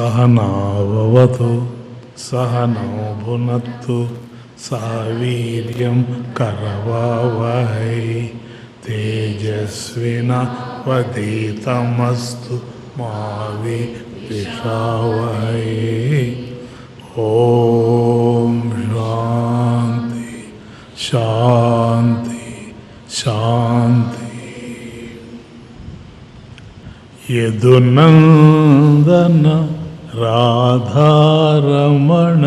सहनाववतु सहनौ भुनक्तु सह वीर्यं करवावहै तेजस्विनावधीतमस्तु मा विद्विषावहै। ओम शांति शांति शांति। यदुनंदन राधारमण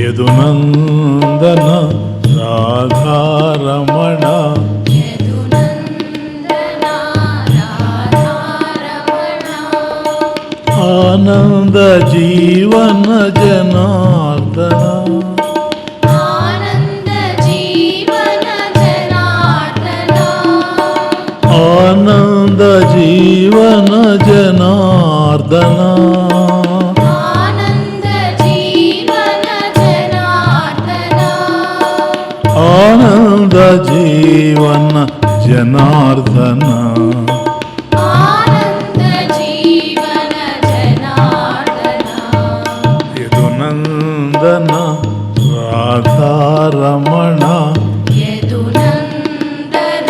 यदुनंदन राधारमण आनंद जीवन जनार्दन आनंद जीवन जनार्दन आनंद जीवन जनार्दन यदुनंदन राधारमण यदुनंदन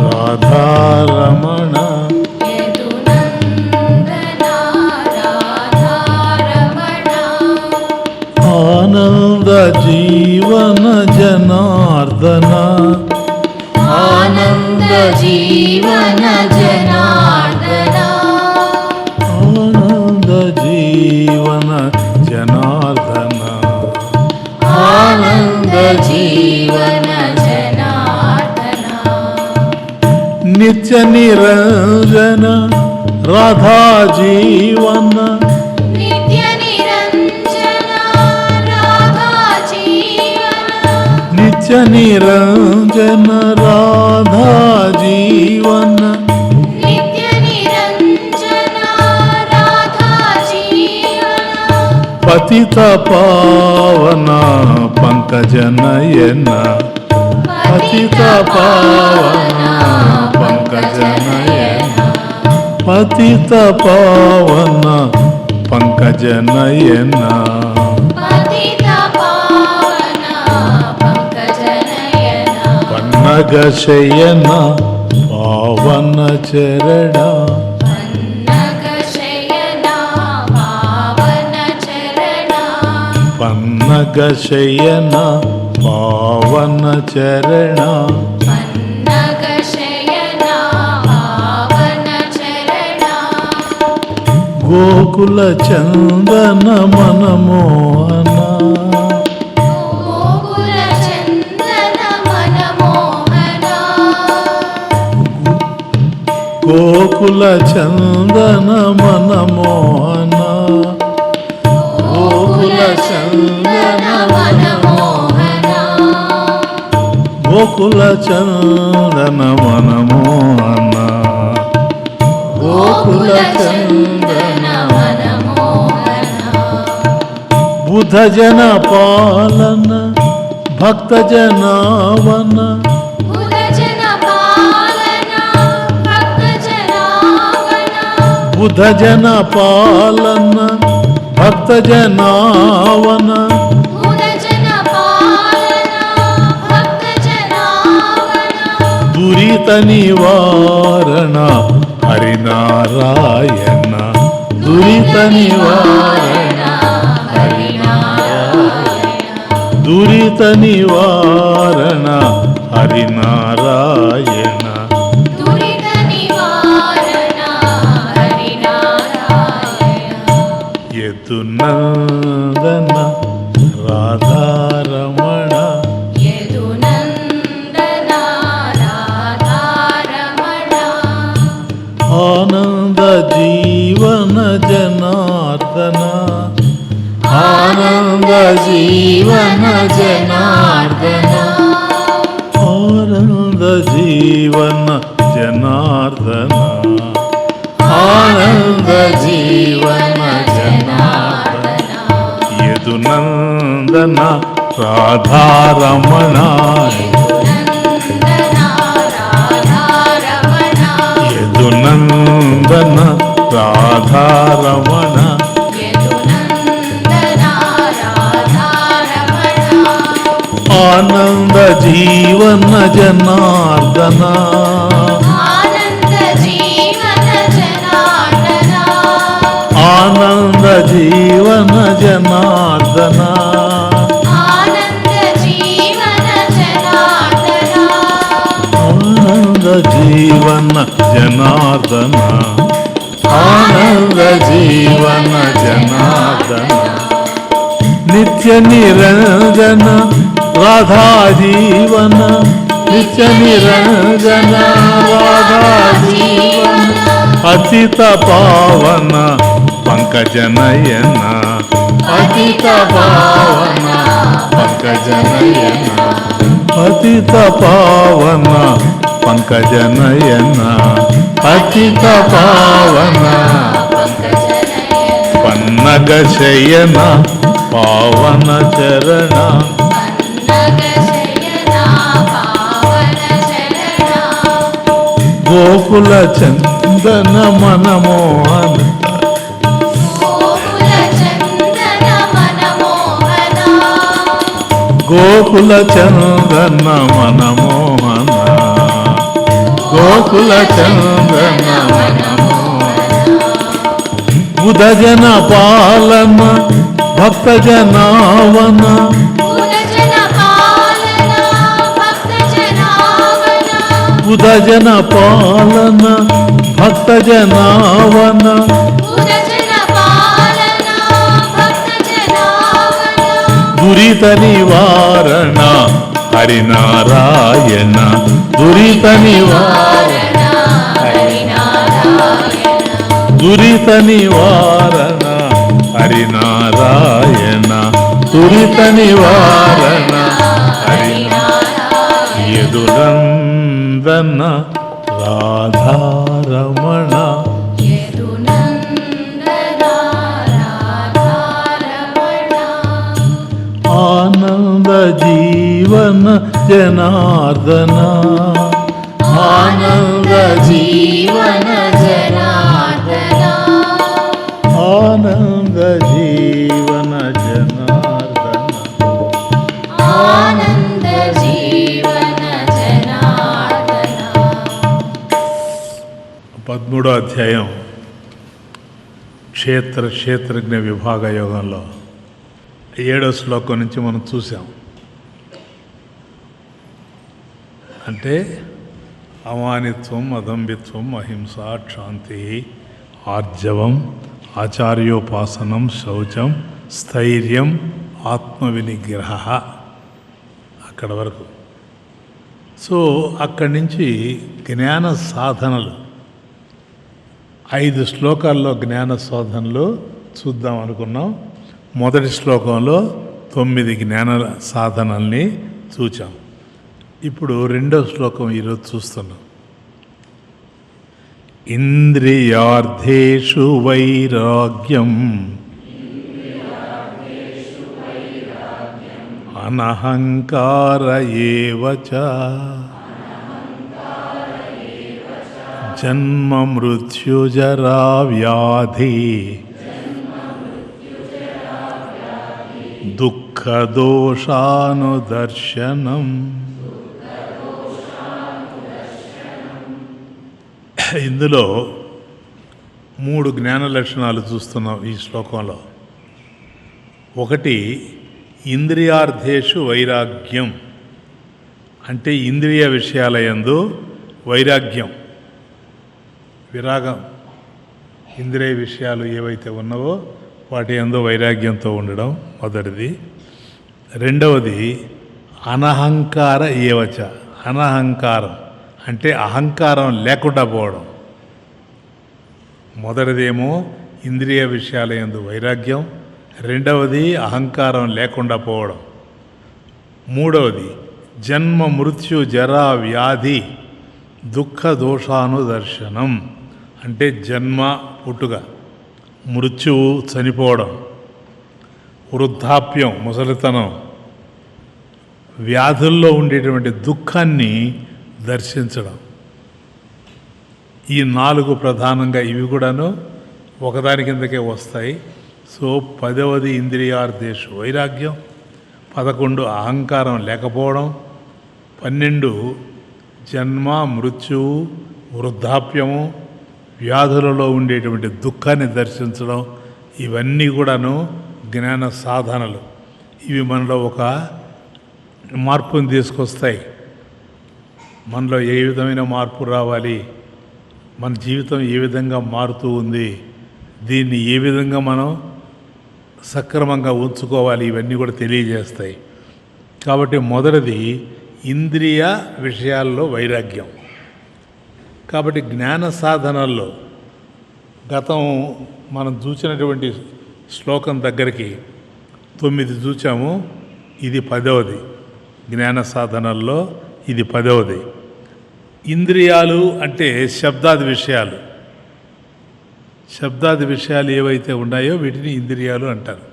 राधारमण आनंद जीवन जनार्दन आनंद जीवन जनार्दन आनंद जीवन जनार्दन आनंद जीवन जनार्दन नित्य निरंजन राधा जीवन नित्य निरंजन राधा जीवन नित्य निरंजन राधा जीवन नित्य निरंजन राधा जीवन पतित पावन पंकज नयन पतित पावन पंकज नयन पतित पावन पंकज नयन पतित पावन पंकज नयन पन्नग शयन पावन चरण पन्नग शयन पावन चरण पन्नग शयन पावन चरण पन्नग शयन पावन चरण गोकुल चंदन मनमोहन गोकुल चंदन मनमोहन गोकुल चंदन मनमोहन गोकुल चंदन मनमोहन गोकुल चंदन मनमोहन गोकुल चंदन मनमोहन बुध जन पालन भक्त जनावन बुध जन पालन भक्त जनावन बुध जन पालन भक्त जनावन बुध जन पालन भक्त जनावन दुरित निवारण हरिनारायण दुरित निवारण दुरित निवारण हरिनारायण दुरित निवारण हरिनारायण यदुनंदन राधारमण यदुनंदन राधारमण आनंद जीवन जनार्दन आनंद जीवन जनार्दन आनंद जीवन जनार्दन आनंद जीवन जनार्दन यदुनंदन రాధారమణ యదునందన రాధారమణ యదునందన రాధారమణ ఆనంద జీవన జనార్దన ఆనంద జీవన జనార్దన ఆనంద జీవన జనార్దన ఆనంద జీవన జనార్దన నిత్య నిరంజన రాధా జీవన నిత్య నిరంజన రాధా జీవన అతిత పావన పంకజనయన అతిత పావన పంకజనయన అతిత పావన పంకజనయన అతిత పావన పన్నగ శయన పావన చరణ గోకుల చందన మనమోహన గోకుల చందన మనమోహన గోకుల చందన మనమోహన ఉదజన పాలన భక్త జనావన ఉదజన పాలన భక్త జనావన దురిత నివారణ హరినారాయణ దురిత నివారణ దురిత నివారణ హరినారాయణ దురిత నివారణ హరినారాయణ యదునందన రాధారమణ ఆనంద జీవన జనార్దన ఆనంద జీవన జనార్దన ఆనంద జీవన జనార్దన ఆనంద జీవన జనార్దన 13వ అధ్యాయం క్షేత్రజ్ఞ విభాగ యోగంలో 7వ శ్లోకం నుంచి మనం చూసాం. అంటే అమానిత్వం అదంబిత్వం అహింస క్షాంతి ఆర్జవం ఆచార్యోపాసనం శౌచం స్థైర్యం ఆత్మవినిగ్రహ అక్కడ వరకు. సో అక్కడి నుంచి జ్ఞాన సాధనలు 5 శ్లోకాల్లో జ్ఞాన సాధనలు చూద్దాం అనుకున్నాం. మొదటి శ్లోకంలో 9 జ్ఞాన సాధనల్ని చూచాం. ఇప్పుడు 2వ శ్లోకం ఈరోజు చూస్తున్నాం. ఇంద్రియార్థేషు వైరాగ్యం అనహంకార ఏవ చ జన్మ మృత్యుజరా వ్యాధి దుఃఖదోషానుదర్శనం. ఇందులో 3 జ్ఞాన లక్షణాలు చూస్తున్నాం ఈ శ్లోకంలో. ఒకటి ఇంద్రియార్థేషు వైరాగ్యం, అంటే ఇంద్రియ విషయాల యందు వైరాగ్యం, విరాగం. ఇంద్రియ విషయాలు ఏవైతే ఉన్నావో వాటి యందు వైరాగ్యంతో ఉండడం మొదటిది. రెండవది అనహంకార ఏవచ, అనహంకారం అంటే అహంకారం లేకుండా పోవడం. మొదటిదేమో ఇంద్రియ విషయాల యందు వైరాగ్యం, రెండవది అహంకారం లేకుండా పోవడం, మూడవది జన్మ మృత్యు జరా వ్యాధి దుఃఖ దోషానుదర్శనం, అంటే జన్మ పుట్టుక, మృత్యువు చనిపోవడం, వృద్ధాప్యం ముసలితనం, వ్యాధుల్లో ఉండేటువంటి దుఃఖాన్ని దర్శించడం. ఈ 4 ప్రధానంగా ఇవి కూడాను ఒకదాని కిందకే వస్తాయి. సో 10వది ఇంద్రియార్థేషు వైరాగ్యం, 11 అహంకారం లేకపోవడం, 12 జన్మ మృత్యువు వృద్ధాప్యము వ్యాధులలో ఉండేటువంటి దుఃఖాన్ని దర్శించడం. ఇవన్నీ కూడాను జ్ఞాన సాధనలు. ఇవి మనలో ఒక మార్పుని తీసుకొస్తాయి. మనలో ఏ విధమైన మార్పు రావాలి, మన జీవితం ఏ విధంగా మారుతూ ఉంది, దీన్ని ఏ విధంగా మనం సక్రమంగా ఉంచుకోవాలి, ఇవన్నీ కూడా తెలియజేస్తాయి. కాబట్టి మొదటిది ఇంద్రియ విషయాల్లో వైరాగ్యం. కాబట్టి జ్ఞాన సాధనల్లో గతం మనం చూసినటువంటి శ్లోకం దగ్గరికి 9 చూచాము, ఇది 10వది. జ్ఞాన సాధనల్లో ఇది 10వది. ఇంద్రియాలు అంటే శబ్దాది విషయాలు. శబ్దాది విషయాలు ఏవైతే ఉన్నాయో వీటిని ఇంద్రియాలు అంటారు.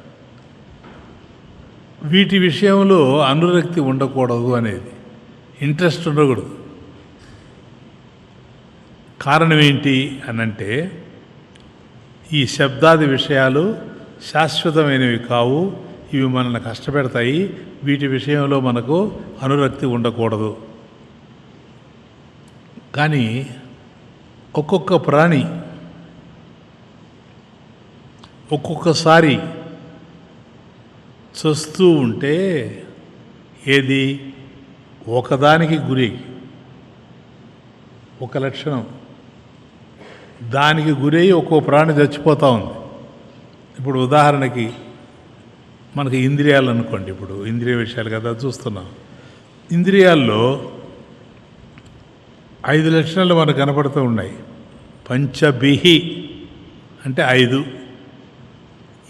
వీటి విషయంలో అనురక్తి ఉండకూడదు అనేది, ఇంట్రెస్ట్ ఉండకూడదు. కారణం ఏంటి అనంటే, ఈ శబ్దాది విషయాలు శాశ్వతమైనవి కావు, ఇవి మనల్ని కష్టపెడతాయి. వీటి విషయంలో మనకు అనురక్తి ఉండకూడదు. కానీ ఒక్కొక్క ప్రాణి ఒక్కొక్కసారి చూస్తూ ఉంటే ఏది ఒకదానికి గురి, ఒక లక్షణం దానికి గురై ఒక్కో ప్రాణి చచ్చిపోతూ ఉంది. ఇప్పుడు ఉదాహరణకి మనకి ఇంద్రియాలు అనుకోండి, ఇప్పుడు ఇంద్రియ విషయాలు కదా చూస్తున్నాం. ఇంద్రియాల్లో 5 లక్షణాలు మనకు కనపడుతూ ఉన్నాయి. పంచభిహి అంటే 5.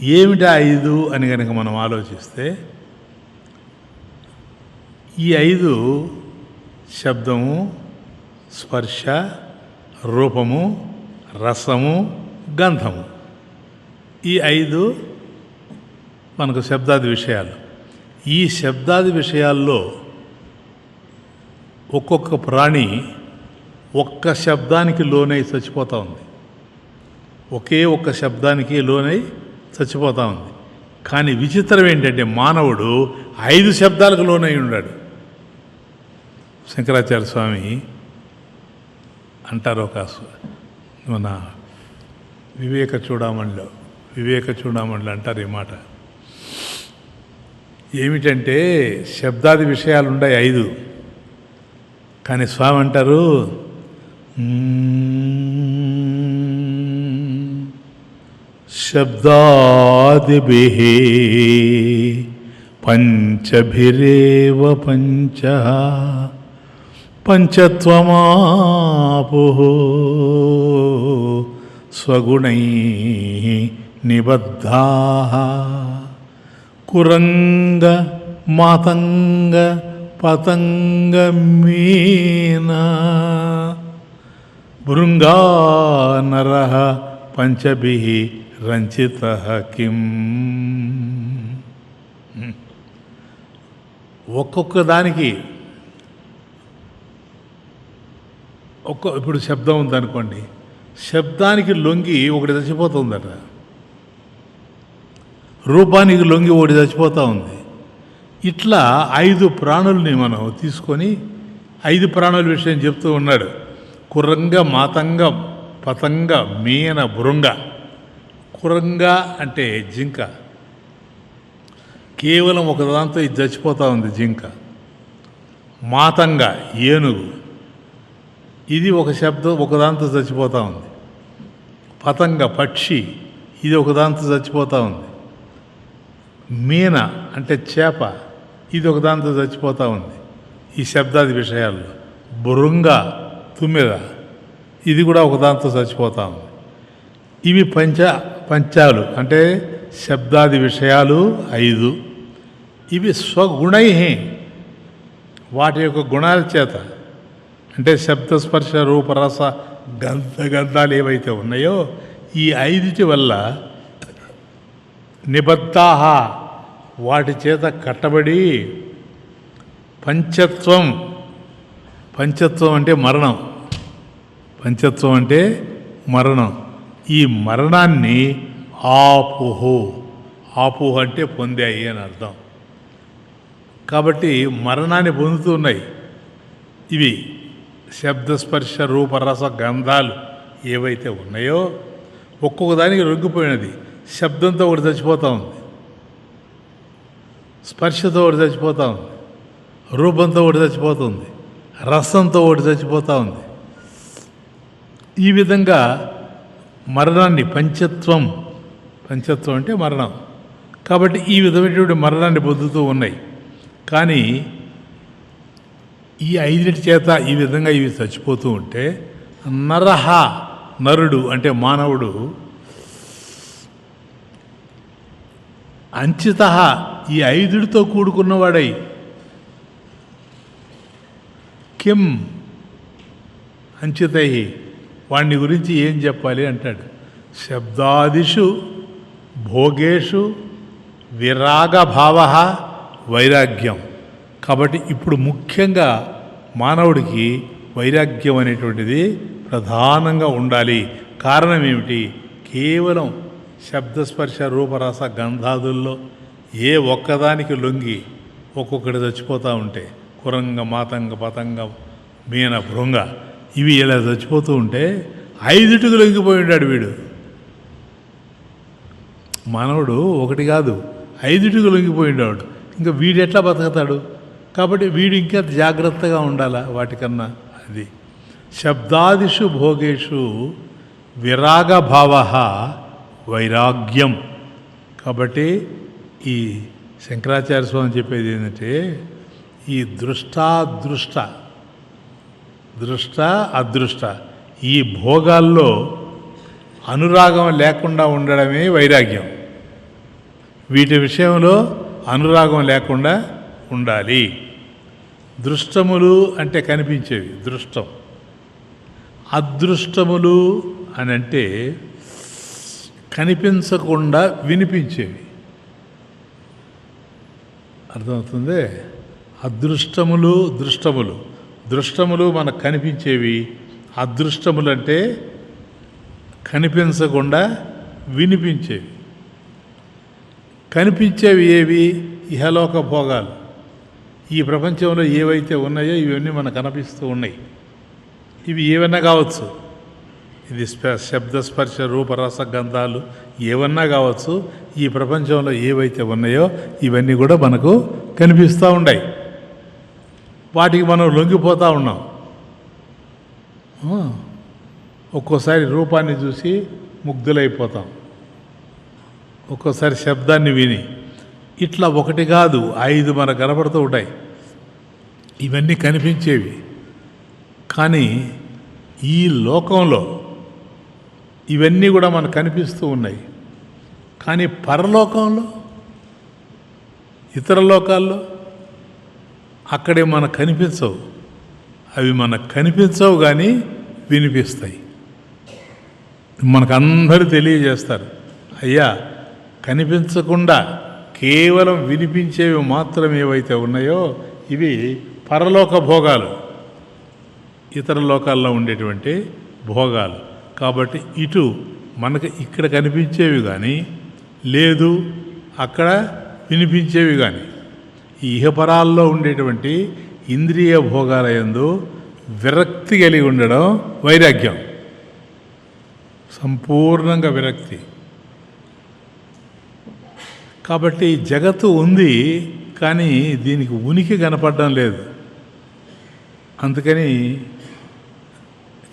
ఏమిటా 5 అని కనుక మనం ఆలోచిస్తే, ఈ 5 శబ్దము, స్పర్శ, రూపము, రసము, గంధము. ఈ 5 మనకు శబ్దాది విషయాలు. ఈ శబ్దాది విషయాల్లో ఒక్కొక్క ప్రాణి ఒక్క శబ్దానికి లోనై చచ్చిపోతూ ఉంది. ఒకే ఒక్క శబ్దానికి లోనై చచ్చిపోతూ ఉంది. కానీ విచిత్రం ఏంటంటే మానవుడు 5 శబ్దాలకు లోనై ఉన్నాడు. శంకరాచార్య స్వామి అంటారు, ఒక మన వివేక చూడామణిలో అంటారు ఈ మాట. ఏమిటంటే శబ్దాది విషయాలు ఉన్నాయి 5, కానీ స్వామి అంటారు శబ్దాదిభిః పంచభిరేవ పంచత్వమాపుః స్వగుణైః నిబద్ధాః కురంగ మాతంగ పతంగ మీన భృంగా నరః పంచభిః రంచితః కిం. ఒక్కొక్క దానికి ఇప్పుడు శబ్దం ఉందనుకోండి, శబ్దానికి లొంగి ఒకటి చచ్చిపోతుందట, రూపానికి లొంగి ఒకటి చచ్చిపోతూ ఉంది. ఇట్లా 5 ప్రాణుల్ని మనం తీసుకొని 5 ప్రాణుల విషయం చెప్తూ ఉన్నాడు. కురంగ మాతంగ పతంగ మీన భృంగ. కురంగ అంటే జింక, కేవలం ఒకదాంతో ఇది చచ్చిపోతూ ఉంది జింక. మాతంగ ఏనుగు, ఇది ఒక శబ్దం ఒకదాంతో చచ్చిపోతూ ఉంది. పతంగ పక్షి, ఇది ఒకదాంతో చచ్చిపోతూ ఉంది. మీన అంటే చేప, ఇది ఒకదాంతో చచ్చిపోతూ ఉంది ఈ శబ్దాది విషయాల్లో. భృంగ తుమ్మెద, ఇది కూడా ఒకదాంతో చచ్చిపోతూ ఉంది. ఇవి పంచాలు అంటే శబ్దాది విషయాలు 5. ఇవి స్వగుణై, వాటి యొక్క గుణాల చేత, అంటే శబ్దస్పర్శ రూపరస గంధాలు ఏవైతే ఉన్నాయో ఈ 5 వల్ల నిబద్ధాహ, వాటి చేత కట్టబడి పంచత్వం. పంచత్వం అంటే మరణం. పంచత్వం అంటే మరణం. ఈ మరణాన్ని ఆపుహు. ఆపుహు అంటే పొందాయి అని అర్థం. కాబట్టి మరణాన్ని పొందుతూ ఉన్నాయి ఇవి. శబ్దస్పర్శ రూపరస గంధాలు ఏవైతే ఉన్నాయో ఒక్కొక్క దానికి రొగ్గిపోయినది. శబ్దంతో ఒకటి చచ్చిపోతూ ఉంది, స్పర్శతో ఒకటి చచ్చిపోతూ ఉంది, రూపంతో ఒకటి చచ్చిపోతుంది, రసంతో ఒకటి చచ్చిపోతూ ఉంది. ఈ విధంగా మరణాన్ని పంచత్వం. పంచత్వం అంటే మరణం. కాబట్టి ఈ విధమైనటువంటి మరణాన్ని పొందుతూ ఉన్నాయి. కానీ ఈ ఐదింటి చేత ఈ విధంగా ఇవి చచ్చిపోతూ ఉంటే నరహ, నరుడు అంటే మానవుడు, అంచిత ఈ ఐదుడితో కూడుకున్నవాడై, కిం అంచితై వాడిని గురించి ఏం చెప్పాలి అంటాడు. శబ్దాదిషు భోగేషు విరాగభావ వైరాగ్యం. కాబట్టి ఇప్పుడు ముఖ్యంగా మానవుడికి వైరాగ్యం అనేటువంటిది ప్రధానంగా ఉండాలి. కారణం ఏమిటి? కేవలం శబ్దస్పర్శ రూపరస గంధాదుల్లో ఏ ఒక్కదానికి లొంగి ఒక్కొక్కటి చచ్చిపోతూ ఉంటే, కురంగ మాతంగ పతంగ మీన భృంగ ఇవి ఇలా చచ్చిపోతూ ఉంటే ఐదుటికి లొంగిపోయి ఉంటాడు వీడు. మానవుడు ఒకటి కాదు, ఐదుటికి లొంగిపోయి ఉండేవాడు. ఇంకా వీడు ఎట్లా బతుకుతాడు? కాబట్టి వీడు ఇంకా జాగ్రత్తగా ఉండాలా వాటికన్నా. అది శబ్దాదిషు భోగేషు విరాగభావ వైరాగ్యం. కాబట్టి ఈ శంకరాచార్య స్వామి చెప్పేది ఏంటంటే, ఈ దృష్టాదృష్ట, దృష్ట అదృష్ట ఈ భోగాల్లో అనురాగం లేకుండా ఉండడమే వైరాగ్యం. వీటి విషయంలో అనురాగం లేకుండా ఉండాలి. దృష్టములు అంటే కనిపించేవి దృష్టం. అదృష్టములు అని అంటే కనిపించకుండా వినిపించేవి. అర్థమవుతుంది? అదృష్టములు దృష్టములు. దృష్టములు మనకు కనిపించేవి, అదృష్టములు అంటే కనిపించకుండా వినిపించేవి. కనిపించేవి ఏవి? ఇహలోక భోగాలు. ఈ ప్రపంచంలో ఏవైతే ఉన్నాయో ఇవన్నీ మనకు కనిపిస్తూ ఉన్నాయి. ఇవి ఏవన్నా కావచ్చు. ఇది శబ్దస్పర్శ రూపరస గంధాలు ఏవన్నా కావచ్చు. ఈ ప్రపంచంలో ఏవైతే ఉన్నాయో ఇవన్నీ కూడా మనకు కనిపిస్తూ ఉన్నాయి. వాటికి మనం లొంగిపోతూ ఉన్నాం. ఒక్కోసారి రూపాన్ని చూసి ముగ్ధులైపోతాం, ఒక్కోసారి శబ్దాన్ని విని. ఇట్లా ఒకటి కాదు, 5 మనకు కనపడుతూ ఉంటాయి. ఇవన్నీ కనిపించేవి. కానీ ఈ లోకంలో ఇవన్నీ కూడా మనకు కనిపిస్తూ ఉన్నాయి. కానీ పరలోకంలో, ఇతర లోకాల్లో అక్కడే మనకు కనిపించవు. అవి మనకు కనిపించవు కానీ వినిపిస్తాయి. మనకు అందరూ తెలియజేస్తారు, అయ్యా కనిపించకుండా కేవలం వినిపించేవి మాత్రం ఏవైతే ఉన్నాయో ఇవి పరలోక భోగాలు, ఇతర లోకాల్లో ఉండేటువంటి భోగాలు. కాబట్టి ఇటు మనకు ఇక్కడ కనిపించేవి కానీ లేదు, అక్కడ వినిపించేవి కానీ. ఈ ఇహపరాల్లో ఉండేటువంటి ఇంద్రియ భోగాల యందు విరక్తి కలిగి ఉండడం వైరాగ్యం. సంపూర్ణంగా విరక్తి. కాబట్టి జగత్తు ఉంది కానీ దీనికి ఉనికి కనపడడం లేదు. అందుకని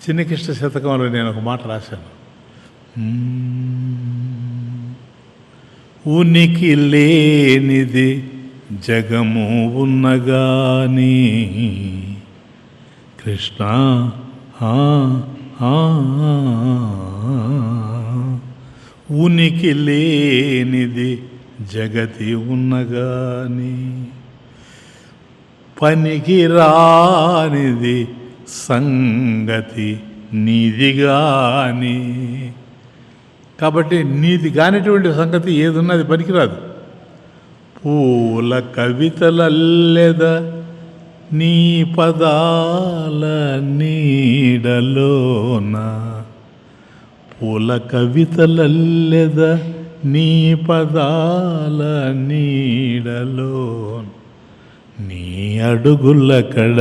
చిన్నకృష్ణ శతకంలో నేను ఒక మాట రాశాను. ఉనికి లేనిది జగము ఉన్నగాని కృష్ణ ఉనికి లేనిది జగతి ఉన్నగాని పనికి రానిది సంగతి నీదిగాని. కాబట్టి నీది కానిటువంటి సంగతి ఏదున్నది పనికిరాదు. పూల కవితలల్లెద నీ పదాల నీడలోన పూల కవితలల్లెద నీ పదాల నీడలో నీ అడుగుల కడ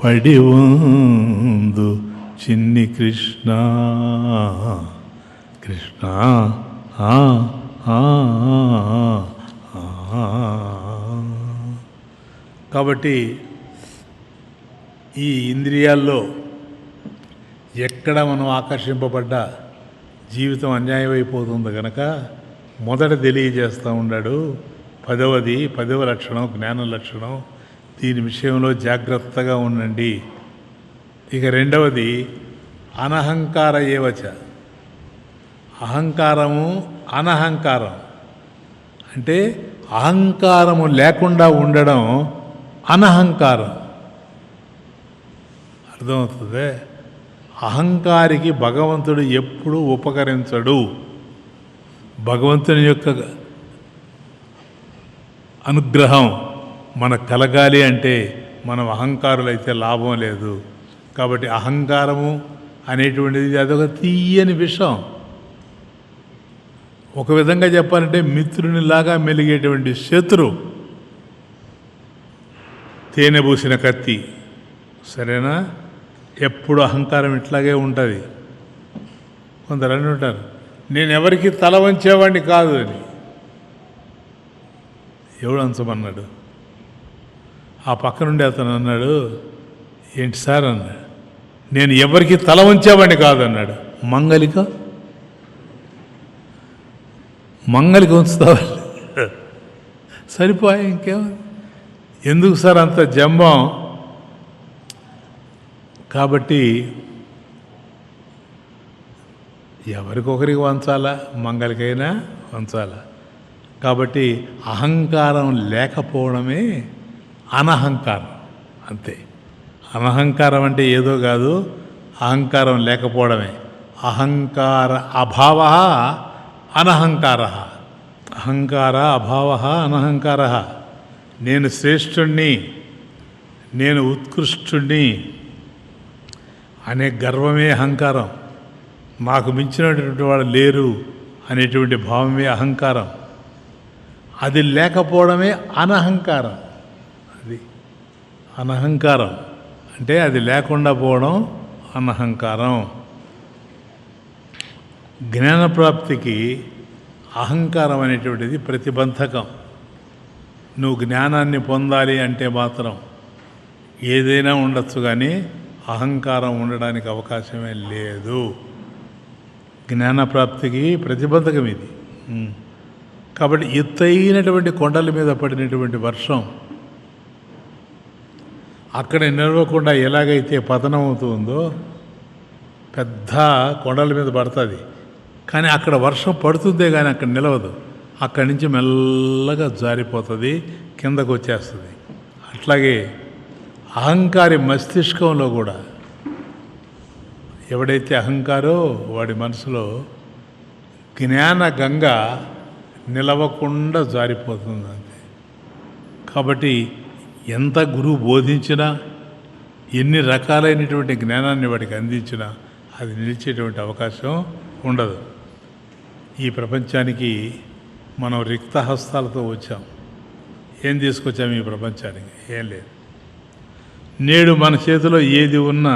పడి ఉందు చిన్ని కృష్ణ కృష్ణ ఆ, ఆ, ఆ. కాబట్టి ఈ ఇంద్రియాల్లో ఎక్కడ మనం ఆకర్షింపబడ్డా జీవితం అన్యాయం అయిపోతుంది కనుక మొదట తెలియజేస్తూ ఉన్నాడు. 10వ లక్షణం జ్ఞాన లక్షణం. దీని విషయంలో జాగ్రత్తగా ఉండండి. ఇక రెండవది అనహంకార ఏవచ. అహంకారము అనహంకారం అంటే అహంకారము లేకుండా ఉండడం అనహంకారం. అర్థమవుతుంది. అహంకారికి భగవంతుడు ఎప్పుడూ ఉపకరించడు. భగవంతుని యొక్క అనుగ్రహం మనకు కలగాలి అంటే మనం అహంకారులైతే లాభం లేదు. కాబట్టి అహంకారము అనేటువంటిది అదొక తీయని విషం. ఒక విధంగా చెప్పాలంటే మిత్రునిలాగా మెలిగేటువంటి శత్రు, తేనె పూసిన కత్తి. సరేనా? ఎప్పుడు అహంకారం ఇట్లాగే ఉంటుంది. కొందరు అని ఉంటారు, నేను ఎవరికి తల వంచేవాడిని కాదు అని. ఎవడు అంచమన్నాడు? ఆ పక్క నుండి అతను అన్నాడు, ఏంటి సార్ అన్నాడు. నేను ఎవరికి తల వంచేవాడిని కాదు అన్నాడు. మంగలిక ఉంచుతావా? సరిపోయా, ఇంకేం ఎందుకు సార్ అంత జంబం? కాబట్టి ఎవరికొకరికి వంచాలా, మంగళికైనా వంచాలా. కాబట్టి అహంకారం లేకపోవడమే అనహంకారం. అంతే. అనహంకారం అంటే ఏదో కాదు, అహంకారం లేకపోవడమే. అహంకార అభావ అనహంకార. అహంకార అభావ అనహంకార. నేను శ్రేష్ఠుణ్ణి, నేను ఉత్కృష్టుణ్ణి అనే గర్వమే అహంకారం. నాకు మించినటువంటి వాడు లేరు అనేటువంటి భావమే అహంకారం. అది లేకపోవడమే అనహంకారం. అది అనహంకారం అంటే అది లేకుండా పోవడం అనహంకారం. జ్ఞానప్రాప్తికి అహంకారం అనేటువంటిది ప్రతిబంధకం. నువ్వు జ్ఞానాన్ని పొందాలి అంటే మాత్రం ఏదైనా ఉండొచ్చు, కానీ అహంకారం ఉండడానికి అవకాశమే లేదు. జ్ఞానప్రాప్తికి ప్రతిబంధకం ఇది. కాబట్టి ఎత్తైనటువంటి కొండల మీద పడినటువంటి వర్షం అక్కడ నిలవకుండా ఎలాగైతే పతనం అవుతుందో, పెద్ద కొండల మీద పడుతుంది, కానీ అక్కడ వర్షం పడుతుందే కానీ అక్కడ నిలవదు. అక్కడి నుంచి మెల్లగా జారిపోతుంది, కిందకు వచ్చేస్తుంది. అట్లాగే అహంకారి మస్తిష్కంలో కూడా ఎవడైతే అహంకారో వాడి మనసులో జ్ఞాన గంగ నిలవకుండా జారిపోతుంది అంతే. కాబట్టి ఎంత గురువు బోధించినా, ఎన్ని రకాలైనటువంటి జ్ఞానాన్ని వాడికి అందించినా అది నిలిచేటువంటి అవకాశం ఉండదు. ఈ ప్రపంచానికి మనం రిక్త హస్తాలతో వచ్చాం. ఏం తీసుకొచ్చాం ఈ ప్రపంచానికి? ఏం లేదు. నేడు మన చేతిలో ఏది ఉన్నా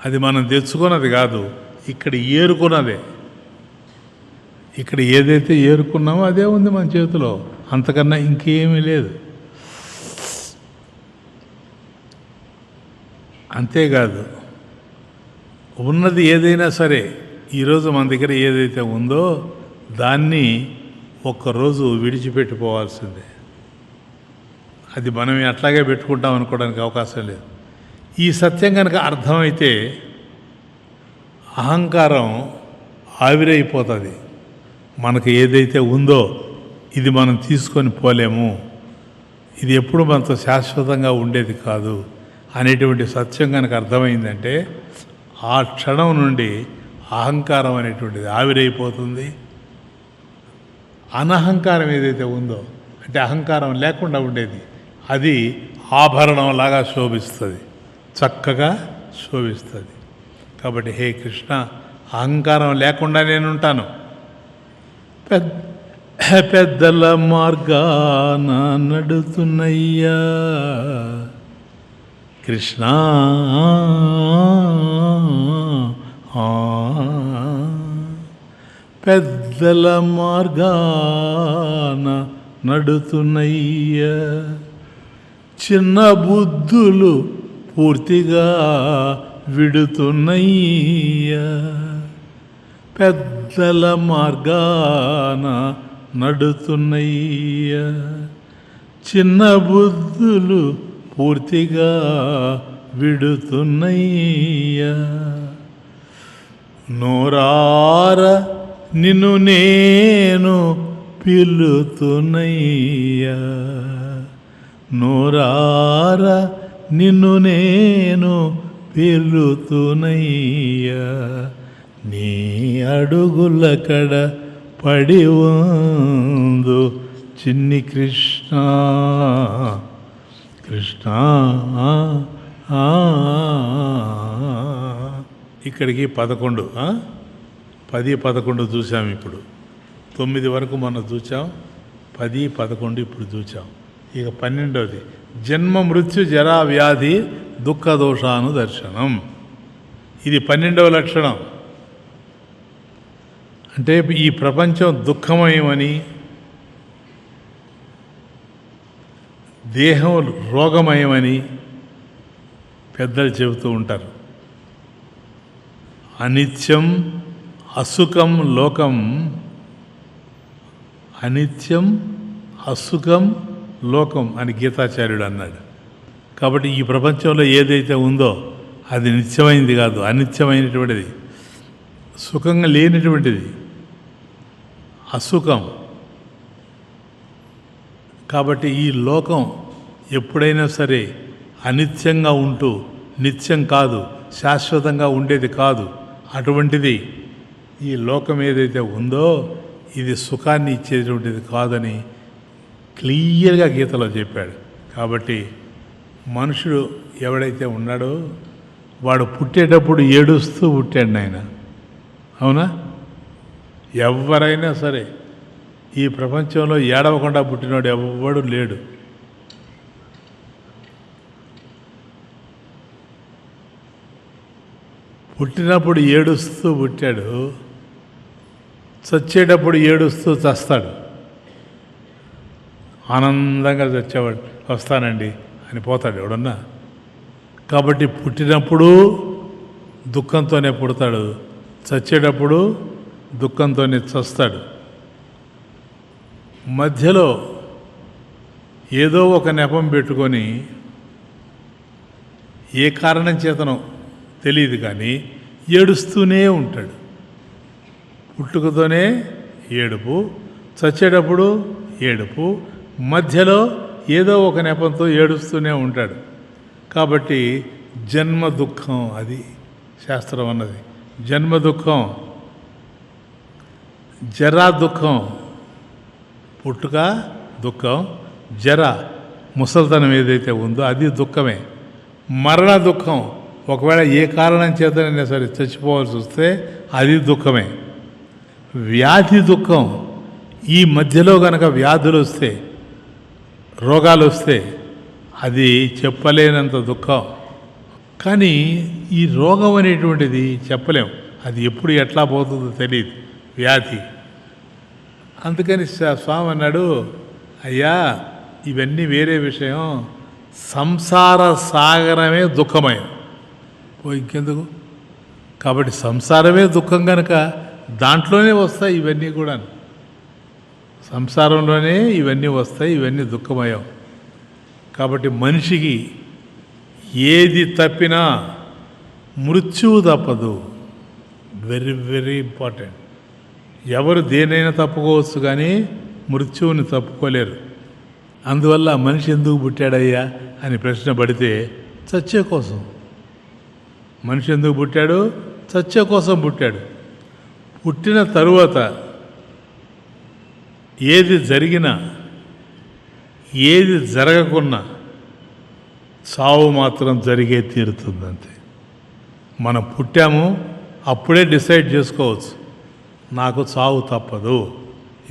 అది మనం తెచ్చుకున్నది కాదు, ఇక్కడ ఏరుకున్నదే. ఇక్కడ ఏదైతే ఏరుకున్నామో అదే ఉంది మన చేతిలో, అంతకన్నా ఇంకేమీ లేదు. అంతేకాదు, ఉన్నది ఏదైనా సరే ఈరోజు మన దగ్గర ఏదైతే ఉందో దాన్ని ఒక్కరోజు విడిచిపెట్టిపోవాల్సిందే. అది మనం అట్లాగే పెట్టుకుంటాం అనుకోవడానికి అవకాశం లేదు. ఈ సత్యం కనుక అర్థమైతే అహంకారం ఆవిరైపోతుంది. మనకు ఏదైతే ఉందో ఇది మనం తీసుకొని పోలేము, ఇది ఎప్పుడు మనతో శాశ్వతంగా ఉండేది కాదు అనేటువంటి సత్యం కనుక అర్థమైందంటే ఆ క్షణం నుండి అహంకారం అనేటువంటిది ఆవిరైపోతుంది. అనహంకారం ఏదైతే ఉందో అంటే అహంకారం లేకుండా ఉండేది, అది ఆభరణంలాగా శోభిస్తుంది, చక్కగా శోభిస్తుంది. కాబట్టి హే కృష్ణ, అహంకారం లేకుండా నేనుంటాను. పెద్దల మార్గాన నడుతున్నయ్యా కృష్ణ, పెద్దల మార్గాన నడుతున్నయ్యా, చిన్న బుద్ధులు పూర్తిగా విడుతున్నయ్యా, పెద్దల మార్గాన నడుతున్నయ్యా, చిన్న బుద్ధులు పూర్తిగా విడుతున్నయ్యా, నోరార నిన్ను నేను పిలుతున్నయ్యా, నోరార నిన్ను నేను పిలుతున్నయ్యా, నీ అడుగుల కడ పడి ఉందు చిన్ని కృష్ణ, కృష్ణ. ఇక్కడికి 11, 10, 11 చూసాం. ఇప్పుడు 9 వరకు మనం చూసాం, 10, 11 ఇప్పుడు చూసాం. ఇక 12వది జన్మ మృత్యు జరా వ్యాధి దుఃఖ దోషాను దర్శనం. ఇది 12వ లక్షణం. అంటే ఈ ప్రపంచం దుఃఖమయమని, దేహం రోగమయమని పెద్దలు చెబుతూ ఉంటారు. అనిత్యం అసుఖం లోకం, అనిత్యం అసుఖం లోకం అని గీతాచార్యుడు అన్నాడు. కాబట్టి ఈ ప్రపంచంలో ఏదైతే ఉందో అది నిత్యమైనది కాదు, అనిత్యమైనటువంటిది, సుఖంగా లేనటువంటిది, అసుఖం. కాబట్టి ఈ లోకం ఎప్పుడైనా సరే అనిత్యంగా ఉంటూ నిత్యం కాదు, శాశ్వతంగా ఉండేది కాదు. అటువంటిది ఈ లోకం ఏదైతే ఉందో ఇది సుఖాన్ని ఇచ్చేటువంటిది కాదని క్లియర్గా గీతలో చెప్పాడు. కాబట్టి మనుషుడు ఎవడైతే ఉన్నాడో వాడు పుట్టేటప్పుడు ఏడుస్తూ పుట్టాడు నాయన. అవునా? ఎవరైనా సరే ఈ ప్రపంచంలో ఏడవకుండా పుట్టినవాడు ఎవ్వడు లేడు. పుట్టినప్పుడు ఏడుస్తూ పుట్టాడు, చచ్చేటప్పుడు ఏడుస్తూ చస్తాడు. ఆనందంగా చచ్చేవాడు వస్తానండి అని పోతాడు ఎవడన్నా. కాబట్టి పుట్టినప్పుడు దుఃఖంతోనే పుడతాడు, చచ్చేటప్పుడు దుఃఖంతోనే చస్తాడు. మధ్యలో ఏదో ఒక నెపం పెట్టుకొని ఏ కారణం చేతనో తెలియదు కానీ ఏడుస్తూనే ఉంటాడు. పుట్టుకతోనే ఏడుపు, చచ్చేటప్పుడు ఏడుపు, మధ్యలో ఏదో ఒక నెపంతో ఏడుస్తూనే ఉంటాడు. కాబట్టి జన్మ దుఃఖం, అది శాస్త్రం అన్నది. జన్మ దుఃఖం, జరా దుఃఖం, పుట్టుక దుఃఖం, జర ముసలితనం ఏదైతే ఉందో అది దుఃఖమే. మరణ దుఃఖం, ఒకవేళ ఏ కారణం చేతనైనా సరే చచ్చిపోవాల్సి వస్తే అది దుఃఖమే. వ్యాధి దుఃఖం, ఈ మధ్యలో కనుక వ్యాధులు వస్తే, రోగాలు వస్తే అది చెప్పలేనంత దుఃఖం. కానీ ఈ రోగం అనేటువంటిది చెప్పలేం, అది ఎప్పుడు ఎట్లా పోతుందో తెలియదు, వ్యాధి. అందుకని స్వామి అన్నాడు, అయ్యా ఇవన్నీ వేరే విషయం, సంసార సాగరమే దుఃఖమయం, ఇంకెందుకు. కాబట్టి సంసారమే దుఃఖం కనుక దాంట్లోనే వస్తాయి ఇవన్నీ కూడా, సంసారంలోనే ఇవన్నీ వస్తాయి, ఇవన్నీ దుఃఖమయం. కాబట్టి మనిషికి ఏది తప్పినా మృత్యువు తప్పదు. Very very important. ఎవరు దేనైనా తప్పుకోవచ్చు కానీ మృత్యువుని తప్పుకోలేరు. అందువల్ల మనిషి ఎందుకు పుట్టాడయ్యా అని ప్రశ్న పడితే చచ్చే కోసం. మనిషి ఎందుకు పుట్టాడు? చచ్చే కోసం పుట్టాడు. పుట్టిన తరువాత ఏది జరిగినా, ఏది జరగకున్నా చావు మాత్రం జరిగే తీరుతుంది అంతే. మనం పుట్టాము, అప్పుడే డిసైడ్ చేసుకోవచ్చు, నాకు చావు తప్పదు,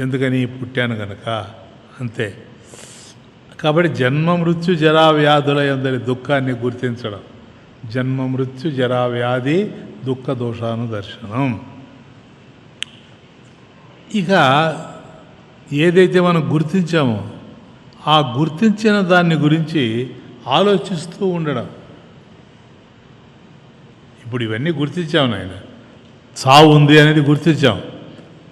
ఎందుకని పుట్టాను కనుక, అంతే. కాబట్టి జన్మ మృత్యు జరా వ్యాధుల యందలి దుఃఖాన్ని గుర్తించడం, జన్మ మృత్యు జరా వ్యాధి దుఃఖ దోషానుదర్శనం. ఇక ఏదైతే మనం గుర్తించామో ఆ గుర్తించిన దాన్ని గురించి ఆలోచిస్తూ ఉండడం. ఇప్పుడు ఇవన్నీ గుర్తించాము నాయన, చావు ఉంది అనేది గుర్తించాం,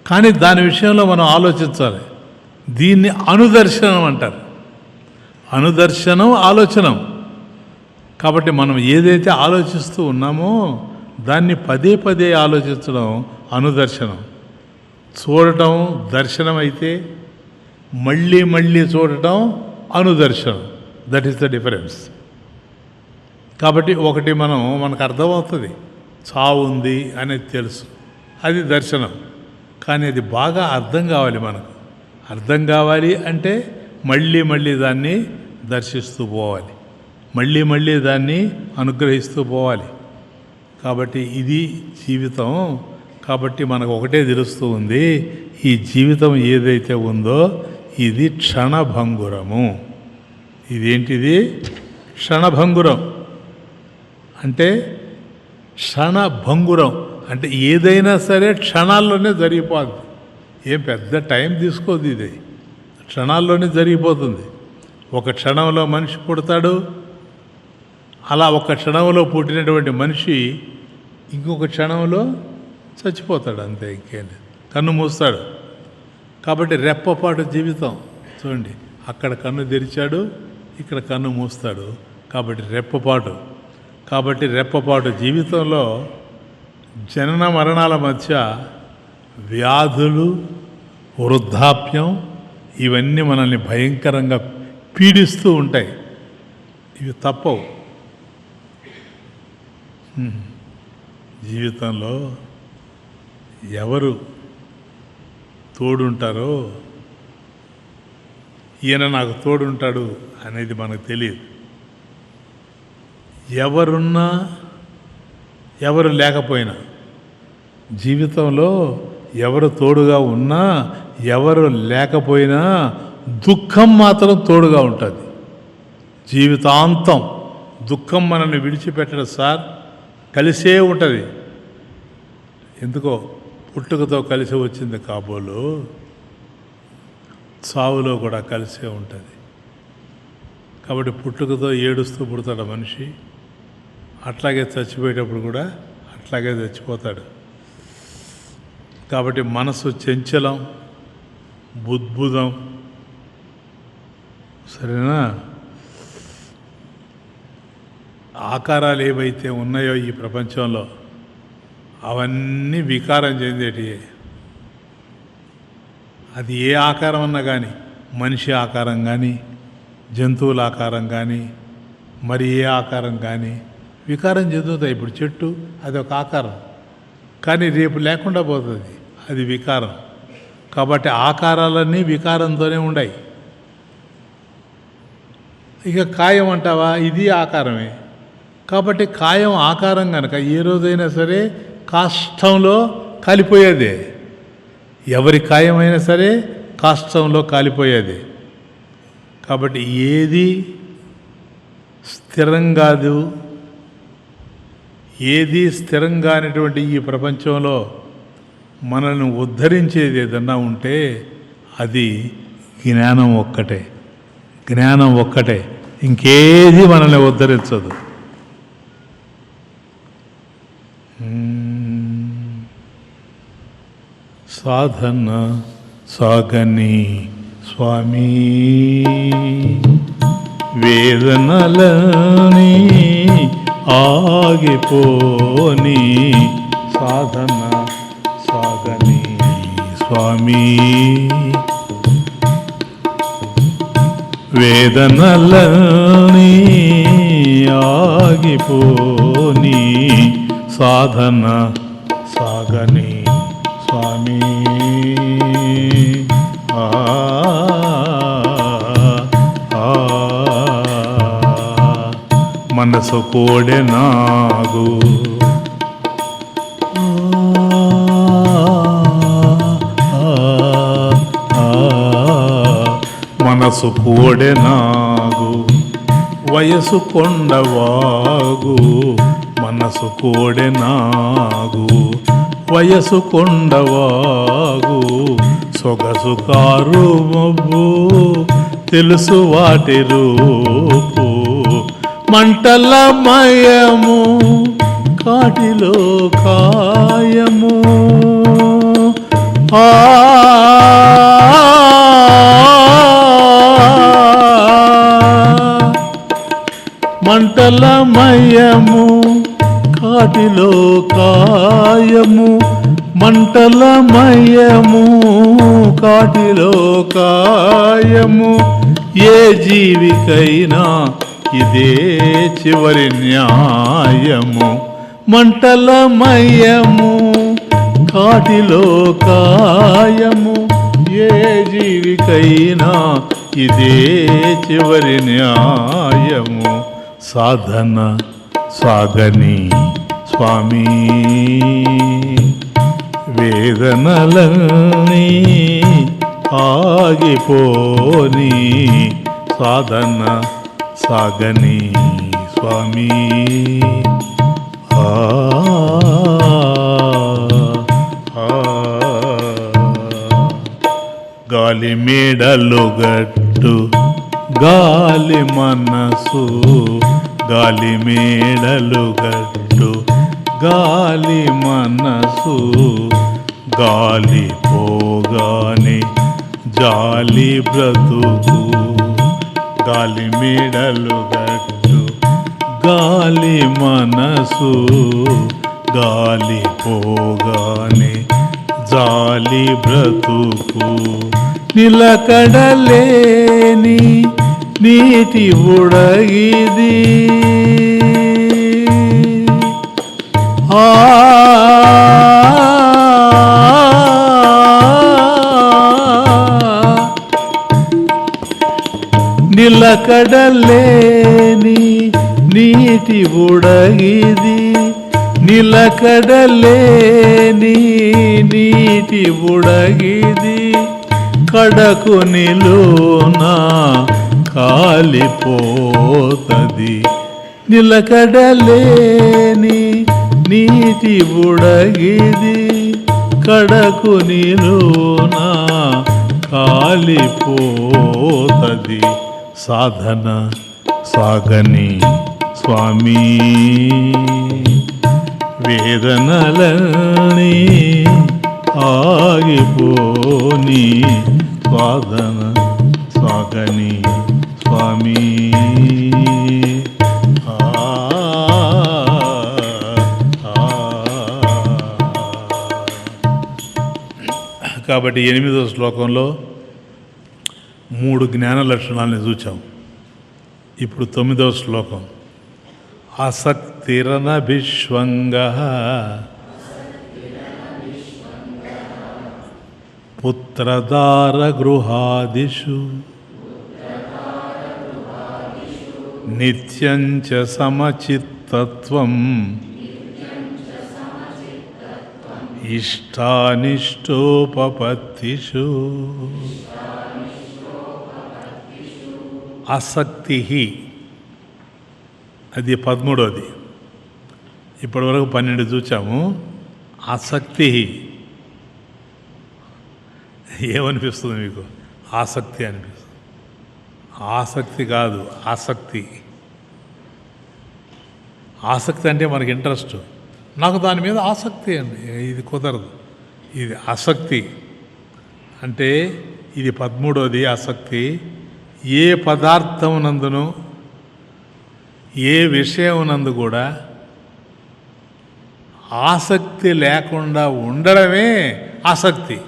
కానీ దాని విషయంలో మనం ఆలోచించాలి. దీన్ని అనుదర్శనం అంటారు. అనుదర్శనం ఆలోచనం. కాబట్టి మనం ఏదైతే ఆలోచిస్తూ ఉన్నామో దాన్ని పదే పదే ఆలోచించడం అనుదర్శనం. చూడటం దర్శనం అయితే మళ్ళీ మళ్ళీ చూడటం అనుదర్శనం. That is the difference. కాబట్టి ఒకటి మనకు అర్థమవుతుంది, చావు ఉంది అనేది తెలుసు, అది దర్శనం. కానీ అది బాగా అర్థం కావాలి. మనకు అర్థం కావాలి అంటే మళ్ళీ మళ్ళీ దాన్ని దర్శిస్తూ పోవాలి, మళ్ళీ మళ్ళీ దాన్ని అనుగ్రహిస్తూ పోవాలి. కాబట్టి ఇది జీవితం. కాబట్టి మనకు ఒకటే తెలుస్తూ ఉంది, ఈ జీవితం ఏదైతే ఉందో ఇది క్షణభంగురము. ఇదేంటిది? క్షణభంగురం. అంటే క్షణభంగురం అంటే ఏదైనా సరే క్షణాల్లోనే జరిగిపోద్ది. ఏం పెద్ద టైం తీసుకోదు, ఇది క్షణాల్లోనే జరిగిపోతుంది. ఒక క్షణంలో మనిషి పుడతాడు, అలా ఒక క్షణంలో పుట్టినటువంటి మనిషి ఇంకొక క్షణంలో చచ్చిపోతాడు, అంతే. ఇంకేం లేదు, కన్ను మూస్తాడు. కాబట్టి రెప్పపాటు జీవితం. చూడండి, అక్కడ కన్ను తెరిచాడు, ఇక్కడ కన్ను మూస్తాడు. కాబట్టి రెప్పపాటు. కాబట్టి రెప్పపాటు జీవితంలో జనన మరణాల మధ్య వ్యాధులు, వృద్ధాప్యం ఇవన్నీ మనల్ని భయంకరంగా పీడిస్తూ ఉంటాయి. ఇవి తప్పవు. జీవితంలో ఎవరు తోడుంటారో, ఈయన నాకు తోడుంటాడు అనేది మనకు తెలియదు. ఎవరున్నా ఎవరు లేకపోయినా జీవితంలో ఎవరు తోడుగా ఉన్నా ఎవరు లేకపోయినా దుఃఖం మాత్రం తోడుగా ఉంటుంది. జీవితాంతం దుఃఖం మనల్ని విడిచిపెట్టడం సార్, కలిసే ఉంటుంది. ఎందుకో పుట్టుకతో కలిసి వచ్చింది కాబోలు, చావులో కూడా కలిసే ఉంటుంది. కాబట్టి పుట్టుకతో ఏడుస్తూ పుడతాడు మనిషి, అట్లాగే చచ్చిపోయేటప్పుడు కూడా అట్లాగే చచ్చిపోతాడు. కాబట్టి మనసు చంచలం, బుద్భుదం, సరేనా? ఆకారాలు ఏవైతే ఉన్నాయో ఈ ప్రపంచంలో అవన్నీ వికారం చెందేటివే. అది ఏ ఆకారం అన్నా కానీ, మనిషి ఆకారం కానీ, జంతువుల ఆకారం కానీ, మరి ఏ ఆకారం కానీ వికారం చెందుతాయి. ఇప్పుడు చెట్టు అది ఒక ఆకారం, కానీ రేపు లేకుండా పోతుంది, అది వికారం. కాబట్టి ఆకారాలన్నీ వికారంతోనే ఉన్నాయి. ఇక కాయం అంటావా, ఇది ఆకారమే. కాబట్టి కాయం ఆకారం కనుక ఏ రోజైనా సరే కాష్టంలో కాలిపోయేదే. ఎవరి కాయమైనా సరే కాష్టంలో కాలిపోయేది. కాబట్టి ఏది స్థిరం కాదు, ఏది స్థిరం కానిటువంటి ఈ ప్రపంచంలో మనల్ని ఉద్ధరించేది ఏదన్నా ఉంటే అది జ్ఞానం ఒక్కటే. జ్ఞానం ఒక్కటే, ఇంకేది మనల్ని ఉద్ధరించదు. సాధన సాగని స్వామి, వేదనలని ఆగిపోని సాధన సాగని స్వామి, వేదనలని ఆగిపోని సాధన సాగని స్వామి. ఆ ఆ మనసు కోడెనాగు. మనసు కోడెనాగు వయసు కొండవాగు. మనసు కోడెనాగు వయసు కొండవాగు. సొగసు కారు మబ్బు తెలుసు వాటి రూపు. మంటలమయము కాటిలో కాయము. మంటలమయము కాటిలో కాయము. మంటలమయము కాటిలో కాయము. ఏ జీవికైనా ఇదే చివరి న్యాయము. మంటలమయము కాటిలో కాయము. ఏ జీవికైనా ఇదే చివరి న్యాయము. సాధన సాగని స్వామి వేదనలన్నీ ఆగిపోని. సాధన సాగని స్వామి. గాలి మేడలు గట్టు గాలి మనసు. గాలి మేడలు గట్టు గాలి మనసు. గాలి పోగానే జాలి బ్రతుకు. గాలి మేడలు గట్టు గాలి మనసు. గాలి పోగానే జాలి బ్రతుకు. నిలకడలేని నీటి బుడగిది. నిలకడలేని నీటి బుడగిది. నిలకడలేని నీటి బుడగిది. కడకు నిలున కాలిపోతది. నిలకడలేని నీటి బుడగిది. కడకు నిలున కాలిపోతది. సాధన సాగని స్వామి వేదనలన్నీ ఆగిపోని. సాధన సాగని స్వామి. కాబట్టి 8వ శ్లోకంలో 3 జ్ఞాన లక్షణాలని చూచాం. ఇప్పుడు 9వ శ్లోకం. ఆసక్తిరనభిష్వంగః పుత్రదారగృహాదిషు నిత్యం చ సమచిత్తత్వం ఇష్టానిష్టోపపత్తిషు. ఆసక్తి అది 13వది. ఇప్పటివరకు 12 చూచాము. ఆసక్తి ఏమనిపిస్తుంది మీకు? ఆసక్తి అనిపిస్తుంది. ఆసక్తి కాదు, ఆసక్తి. ఆసక్తి అంటే మనకి ఇంట్రెస్ట్. నాకు దాని మీద ఆసక్తి అండి. ఇది కుదరదు. ఇది ఆసక్తి అంటే ఇది 13వది. ఆసక్తి ఏ పదార్థమునందును ఏ విషయమునందు కూడా ఆసక్తి లేకుండా ఉండడమే ఆసక్తి.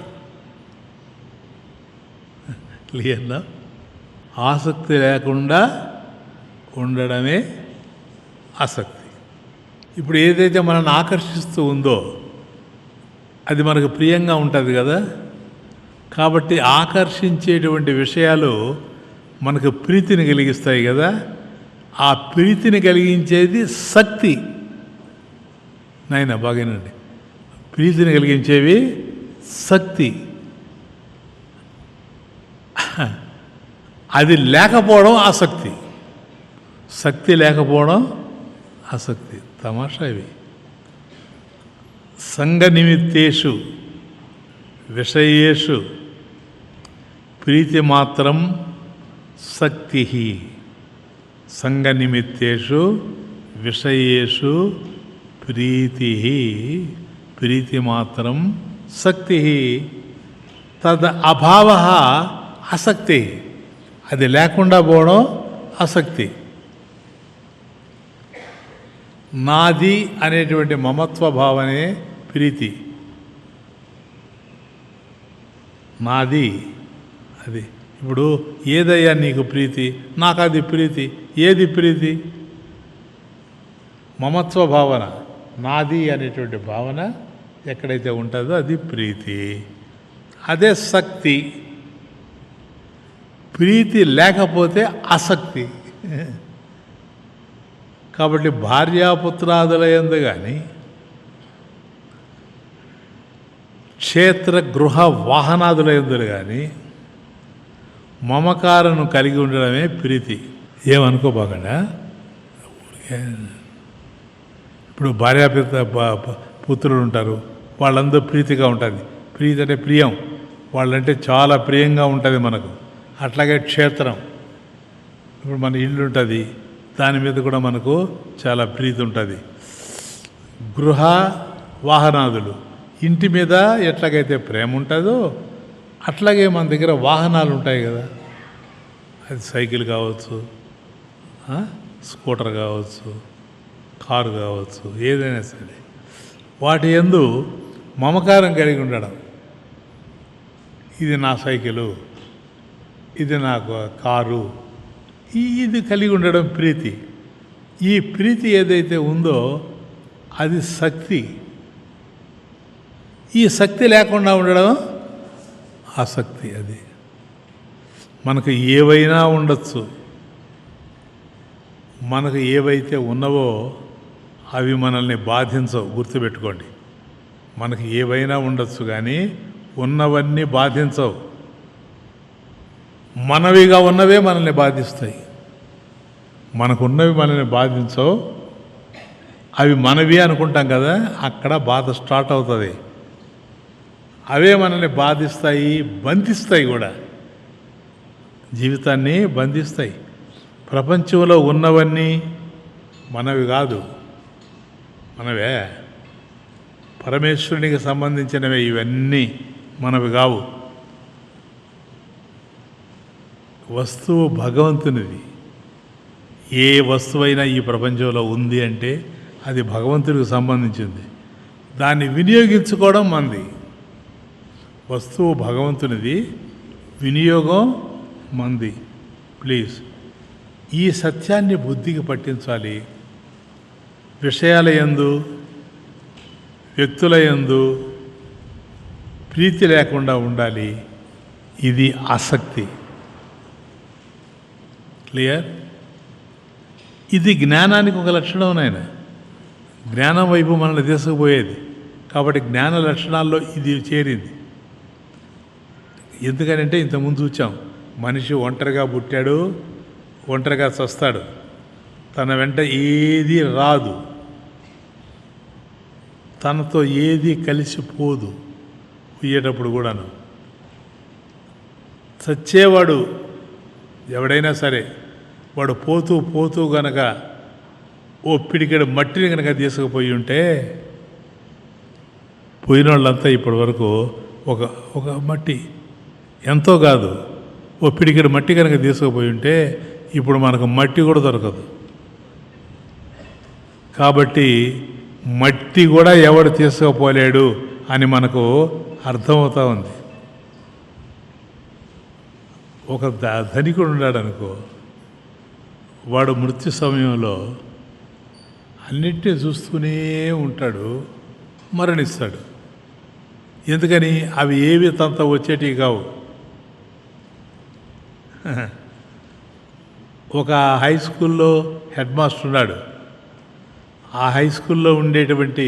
క్లియర్నా? ఆసక్తి లేకుండా ఉండడమే ఆసక్తి. ఇప్పుడు ఏదైతే మనల్ని ఆకర్షిస్తూ ఉందో అది మనకు ప్రియంగా ఉంటుంది కదా. కాబట్టి ఆకర్షించేటువంటి విషయాలు మనకు ప్రీతిని కలిగిస్తాయి కదా. ఆ ప్రీతిని కలిగించేది శక్తి. నాయన బాగానండి, ప్రీతిని కలిగించేవి శక్తి. అది లేకపోవడం ఆసక్తి, శక్తి లేకపోవడం ఆసక్తి. తమాషా ఇవి. సంగ నిమిత్తేషు విషయేషు ప్రీతి మాత్రం శక్తి. సంగ నిమిత్తేషు విషయేషు ప్రీతి, ప్రీతి మాత్రం శక్తి. తద్ అభావ ఆసక్తి, అది లేకుండా పోవడం ఆసక్తి. నాది అనేటువంటి మమత్వ భావనే ప్రీతి. నాది అది. ఇప్పుడు ఏదయ్యా నీకు ప్రీతి? నాకు అది ప్రీతి. ఏది ప్రీతి? మమత్వ భావన, నాది అనేటువంటి భావన ఎక్కడైతే ఉంటుందో అది ప్రీతి, అదే శక్తి. ప్రీతి లేకపోతే ఆసక్తి. కాబట్టి భార్యాపుత్రాదుల యందు కానీ క్షేత్ర గృహ వాహనాదుల యందు కానీ మమకారను కలిగి ఉండడమే ప్రీతి. ఏమనుకోబాకండా. ఇప్పుడు పుత్రులు ఉంటారు, వాళ్ళందరూ ప్రీతిగా ఉంటుంది. ప్రీతి అంటే ప్రియం, వాళ్ళంటే చాలా ప్రియంగా ఉంటుంది మనకు. అట్లాగే క్షేత్రం, ఇప్పుడు మన ఇల్లు ఉంటుంది, దాని మీద కూడా మనకు చాలా ప్రీతి ఉంటుంది. గృహ వాహనాదులు, ఇంటి మీద ఎట్లాగైతే ప్రేమ ఉంటుందో అట్లాగే మన దగ్గర వాహనాలు ఉంటాయి కదా. అది సైకిల్ కావచ్చు, స్కూటర్ కావచ్చు, కారు కావచ్చు, ఏదైనా సరే వాటి యందు మమకారం కలిగి ఉండడం. ఇది నా సైకిలు, ఇది నాకు కారు, ఇది కలిగి ఉండడం ప్రీతి. ఈ ప్రీతి ఏదైతే ఉందో అది శక్తి. ఈ శక్తి లేకుండా ఉండడం ఆసక్తి. అది మనకు ఏవైనా ఉండొచ్చు, మనకు ఏవైతే ఉన్నవో అవి మనల్ని బాధించవు. గుర్తుపెట్టుకోండి, మనకు ఏవైనా ఉండొచ్చు కానీ ఉన్నవన్నీ బాధించవు. మనవిగా ఉన్నవే మనల్ని బాధిస్తాయి. మనకున్నవి మనల్ని బాధించవు. అవి మనవి అనుకుంటాం కదా, అక్కడ బాధ స్టార్ట్ అవుతుంది. అవే మనల్ని బాధిస్తాయి, బంధిస్తాయి కూడా, జీవితాన్ని బంధిస్తాయి. ప్రపంచంలో ఉన్నవన్నీ మనవి కాదు, మనవే. పరమేశ్వరునికి సంబంధించినవే ఇవన్నీ, మనవి కావు. వస్తువు భగవంతునిది. ఏ వస్తువైనా ఈ ప్రపంచంలో ఉంది అంటే అది భగవంతుడికి సంబంధించింది. దాన్ని వినియోగించుకోవడం మంది. వస్తువు భగవంతునిది, వినియోగం మంది. ప్లీజ్ ఈ సత్యాన్ని బుద్ధికి పట్టించాలి. విషయాల యందు, వ్యక్తుల యందు ప్రీతి లేకుండా ఉండాలి. ఇది ఆసక్తి. క్లియర్? ఇది జ్ఞానానికి ఒక లక్షణం. నాయన జ్ఞానం వైపు మనల్ని తీసుకుపోయేది. కాబట్టి జ్ఞాన లక్షణాల్లో ఇది చేరింది. ఎందుకనంటే ఇంతకుముందు చూచాం, మనిషి ఒంటరిగా పుట్టాడు, ఒంటరిగా చస్తాడు, తన వెంట ఏది రాదు, తనతో ఏది కలిసిపోదు. పోయేటప్పుడు కూడాను చచ్చేవాడు ఎవడైనా సరే, వాడు పోతూ పోతూ గనక ఓ పిడికెడు మట్టిని కనుక తీసుకుపోయి ఉంటే, పోయిన వాళ్ళంతా ఇప్పటి వరకు ఒక మట్టి, ఎంతో కాదు, ఓ పిడికెడు మట్టి కనుక తీసుకుపోయి ఉంటే ఇప్పుడు మనకు మట్టి కూడా దొరకదు. కాబట్టి మట్టి కూడా ఎవడు తీసుకుపోలేడు అని మనకు అర్థమవుతూ ఉంది. ఒక ధనికుడు ఉన్నాడు అనుకో, వాడు మృత్యు సమయంలో అన్నిటినీ చూస్తూనే ఉంటాడు, మరణిస్తాడు. ఎందుకని? అవి ఏవి తనతో వచ్చేటివి కావు. ఒక హై స్కూల్లో హెడ్ మాస్టర్ ఉన్నాడు. ఆ హై స్కూల్లో ఉండేటువంటి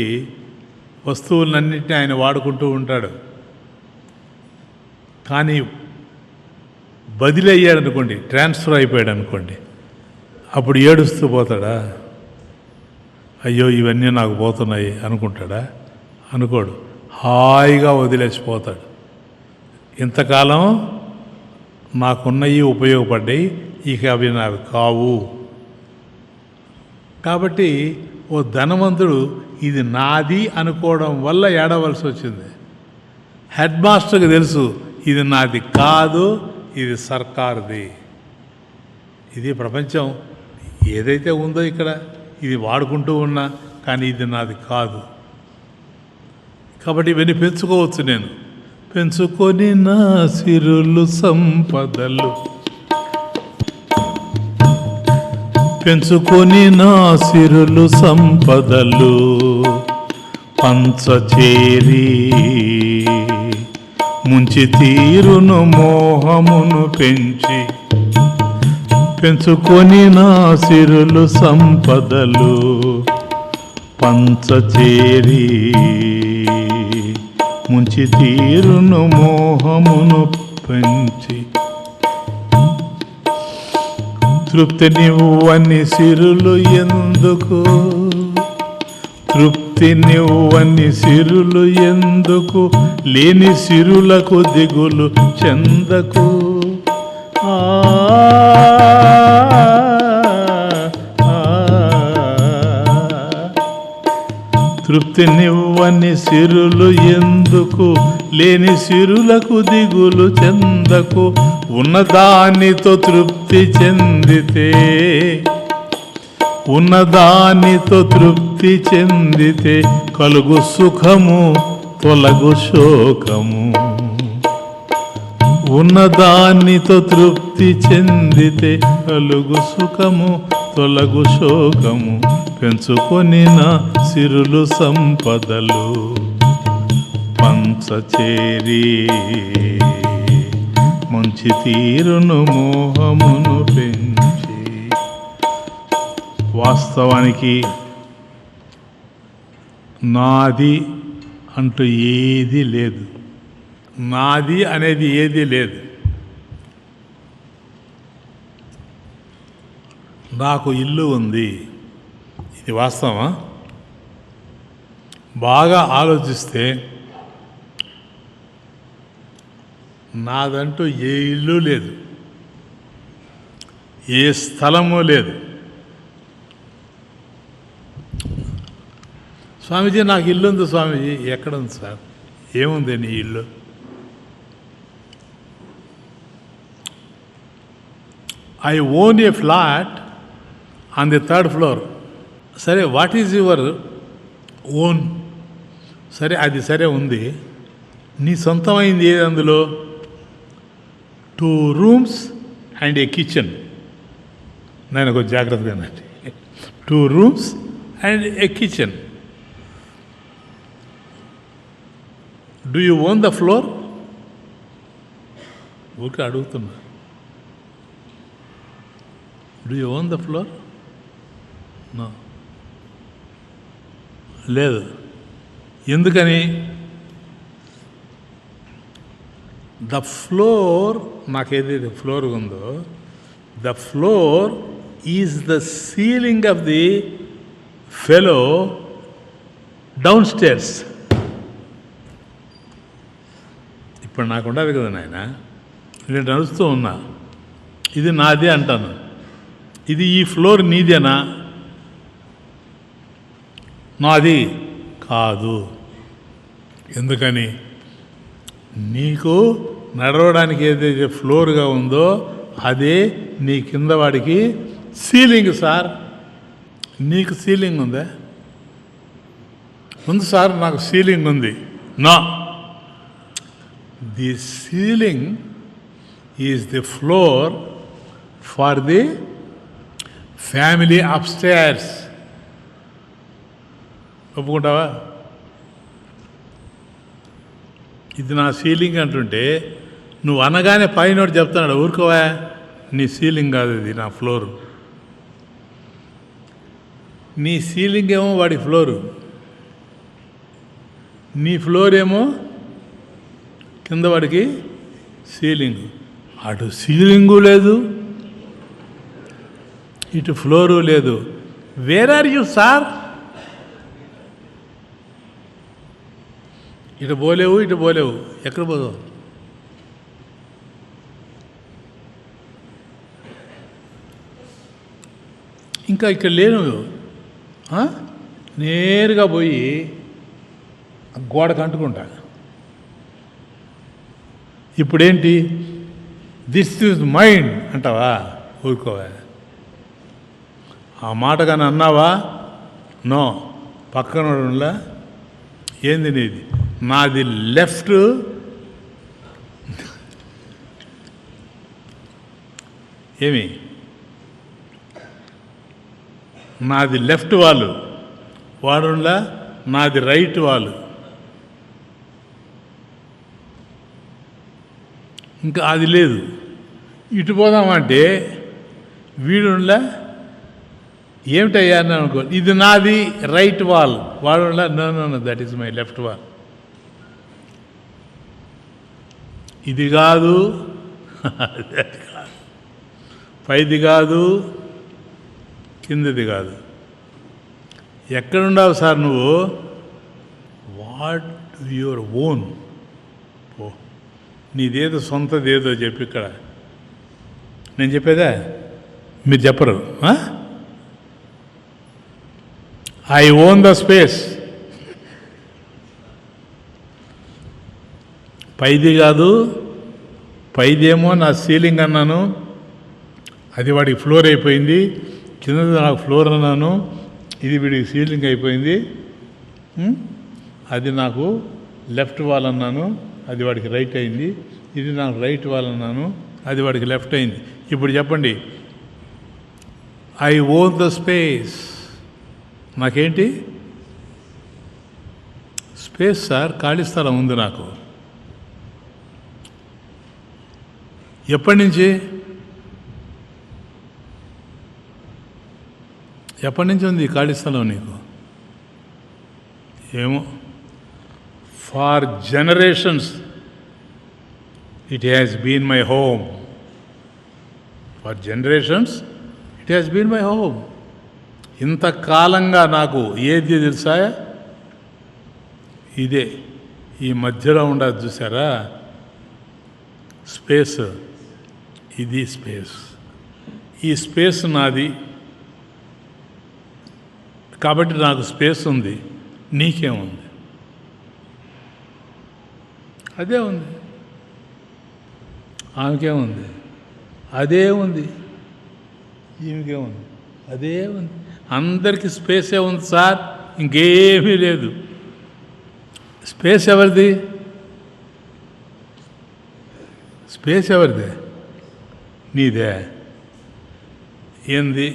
వస్తువులన్నింటినీ ఆయన వాడుకుంటూ ఉంటాడు. కానీ బదిలీ అయ్యాడు అనుకోండి, ట్రాన్స్ఫర్ అయిపోయాడు అనుకోండి, అప్పుడు ఏడుస్తూ పోతాడా? అయ్యో ఇవన్నీ నాకు పోతున్నాయి అనుకుంటాడా? అనుకోడు. హాయిగా వదిలేసిపోతాడు. ఇంతకాలం నాకున్నవి ఉపయోగపడ్డాయి, ఇక అవి నాకు కావు. కాబట్టి ఓ ధనవంతుడు ఇది నాది అనుకోవడం వల్ల ఏడవలసి వచ్చింది. హెడ్ మాస్టర్కి తెలుసు ఇది నాది కాదు, ఇది సర్కారుది. ఇది ప్రపంచం ఏదైతే ఉందో ఇక్కడ ఇది వాడుకుంటూ ఉన్నా, కానీ ఇది నాది కాదు. కాబట్టి ఇవన్నీ పెంచుకోవచ్చు. నేను పెంచుకొని నా సిరులు సంపదలు, పెంచుకొని నా సిరులు సంపదలు పంచచేరి ముంచి తీరును మోహమును పెంచి, పెంచుకొని నా సిరులు సంపదలు పంచచేరి ముంచి తీరును మోహమును పెంచి, తృప్తి నివ్వని సిరులు ఎందుకు, తృప్తి నివ్వని సిరులు ఎందుకు, లేని సిరులకు దిగులు చెందకు. తృప్తి నివ్వని సిరులు ఎందుకు, లేని సిరులకు దిగులు చెందకు. ఉన్నదానితో తృప్తి చెందితే, ఉన్నదానితో తృప్తి చెందితే కలుగు సుఖము తొలగు శోకము. ఉన్నదానితో తృప్తి చెందితే కలుగు సుఖము తొలగు శోకము. పెంచుకొని నా సిరులు సంపదలు పంచచేరి ముంచి తీరును మోహమును పెంచి. వాస్తవానికి నాది అంటూ ఏది లేదు. నాది అనేది ఏది లేదు. నాకు ఇల్లు ఉంది, ఇది వాస్తవమా? బాగా ఆలోచిస్తే నాదంటూ ఏ ఇల్లు లేదు, ఏ స్థలము లేదు. స్వామీజీ నాకు ఇల్లు ఉంది. స్వామీజీ ఎక్కడుంది సార్? ఏముంది నీ ఇల్లు? I own A flat on the 3rd floor. సరే, వాట్ ఈజ్ యువర్ ఓన్? సరే, అది సరే ఉంది. నీ సొంతమైంది ఏది అందులో? 2 rooms అండ్ ఏ కిచెన్. నేను కొంచెం జాగ్రత్తగా అన్నట్టు 2 rooms and a kitchen. Do you own the floor? ఊరికే అడుగుతున్నా. Do you own the floor? No, లేదు. ఎందుకని? ద ఫ్లోర్, నాకేదైతే ఫ్లోర్ ఉందో, the floor is the ceiling of the fellow downstairs. ఇప్పుడు నాకు ఉండదు కదా నాయన, నేను నడుస్తూ ఉన్నా, ఇది నాది అంటాను. ఇది ఈ ఫ్లోర్ నీదేనా? నాది కాదు. ఎందుకని? నీకు నడవడానికి ఏదైతే ఫ్లోర్గా ఉందో అదే నీ కింద వాడికి సీలింగ్. సార్, నీకు సీలింగ్ ఉందా? ఉంది సార్, నాకు సీలింగ్ ఉంది. నా the ceiling is the floor for the family upstairs. ఒప్పుకుంటావా? ఇది నా సీలింగ్ అంటుంటే నువ్వు అనగానే పైనోడు చెప్తున్నాడు, ఊరుకోవా నీ సీలింగ్ కాదు, ఇది నా ఫ్లోరు. నీ సీలింగ్ ఏమో వాడి ఫ్లోరు, నీ ఫ్లోర్ ఏమో కింద వాడికి సీలింగ్. అటు సీలింగు లేదు, ఇటు ఫ్లోరు లేదు. Where are you sir? ఇటు పోలేవు, ఇటు పోలేవు, ఎక్కడ పోదావు? ఇంకా ఇక్కడ లేను. నేరుగా పోయి గోడకు అంటుకుంటా. ఇప్పుడేంటి? దిస్ ఈజ్ మైండ్ అంటావా? ఊరుకోవా. ఆ మాట కానీ అన్నావా? నో. పక్కన ఏంది నీది? నాది లెఫ్ట్, ఏమి నాది లెఫ్ట్ వాళ్ళు, వాడులా నాది రైట్ వాళ్ళు. ఇంకా అది లేదు. ఇటు పోదామంటే వీడులా ఏమిటయ్యా అని అనుకో, ఇది నాది రైట్ వాల్, వాడులా no that is my left wall. ఇది కాదు, అది కాదు, పైది కాదు, కిందది కాదు. ఎక్కడున్నావు సార్ నువ్వు? What your own. ఓ, నీదేదో సొంతదేదో చెప్పి. ఇక్కడ నేను చెప్పేదా? మీరు చెప్పరు. I own the space. పైది కాదు, పైదేమో నా సీలింగ్ అన్నాను, అది వాడికి ఫ్లోర్ అయిపోయింది. కిందది నాకు ఫ్లోర్ అన్నాను, ఇది వీడికి సీలింగ్ అయిపోయింది. అది నాకు లెఫ్ట్ వాల్ అన్నాను, అది వాడికి రైట్ అయింది. ఇది నాకు రైట్ వాల్ అన్నాను, అది వాడికి లెఫ్ట్ అయింది. ఇప్పుడు చెప్పండి, ఐ ఓన్ ద స్పేస్. నాకేంటి స్పేస్ సార్? ఖాళీ స్థలం ఉంది నాకు. ఎప్పటి నుంచి? ఎప్పటి నుంచి ఉంది ఖాళీ స్థలం నీకు? ఏమో. For generations it has been my home. For generations it has been my home. ఇంతకాలంగా నాకు ఏది తెలుసా? ఇదే. ఈ మధ్యలో ఉండదు చూసారా స్పేస్, ఇది స్పేస్. ఈ స్పేస్ నాది కాబట్టి నాకు స్పేస్ ఉంది. నీకేముంది? అదే ఉంది. ఆమెకేముంది? అదే ఉంది. ఈమెకేముంది? అదే ఉంది. అందరికీ స్పేసే ఉంది సార్, ఇంకేమీ లేదు. స్పేస్ ఎవరిది? స్పేస్ ఎవరిదే? నీదే. ఏంది?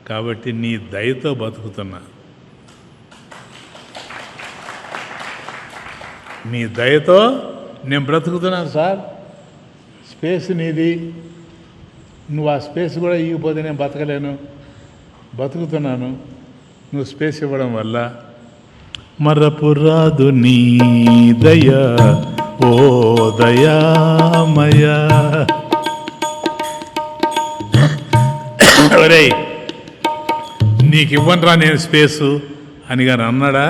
కాబట్టి నీ దయతో బతుకుతున్నా. నీ దయతో నేను బ్రతుకుతున్నాను సార్. స్పేస్ నీది. నువ్వు ఆ స్పేస్ కూడా ఇవ్వకపోతే నేను బతకలేను. బతుకుతున్నాను నువ్వు స్పేస్ ఇవ్వడం వల్ల. మరపురాదు నీ దయ ఓ దయామయ. ఒరేయ్, నీకు ఇవ్వనరా నేను స్పేసు అని కానీ అన్నాడా?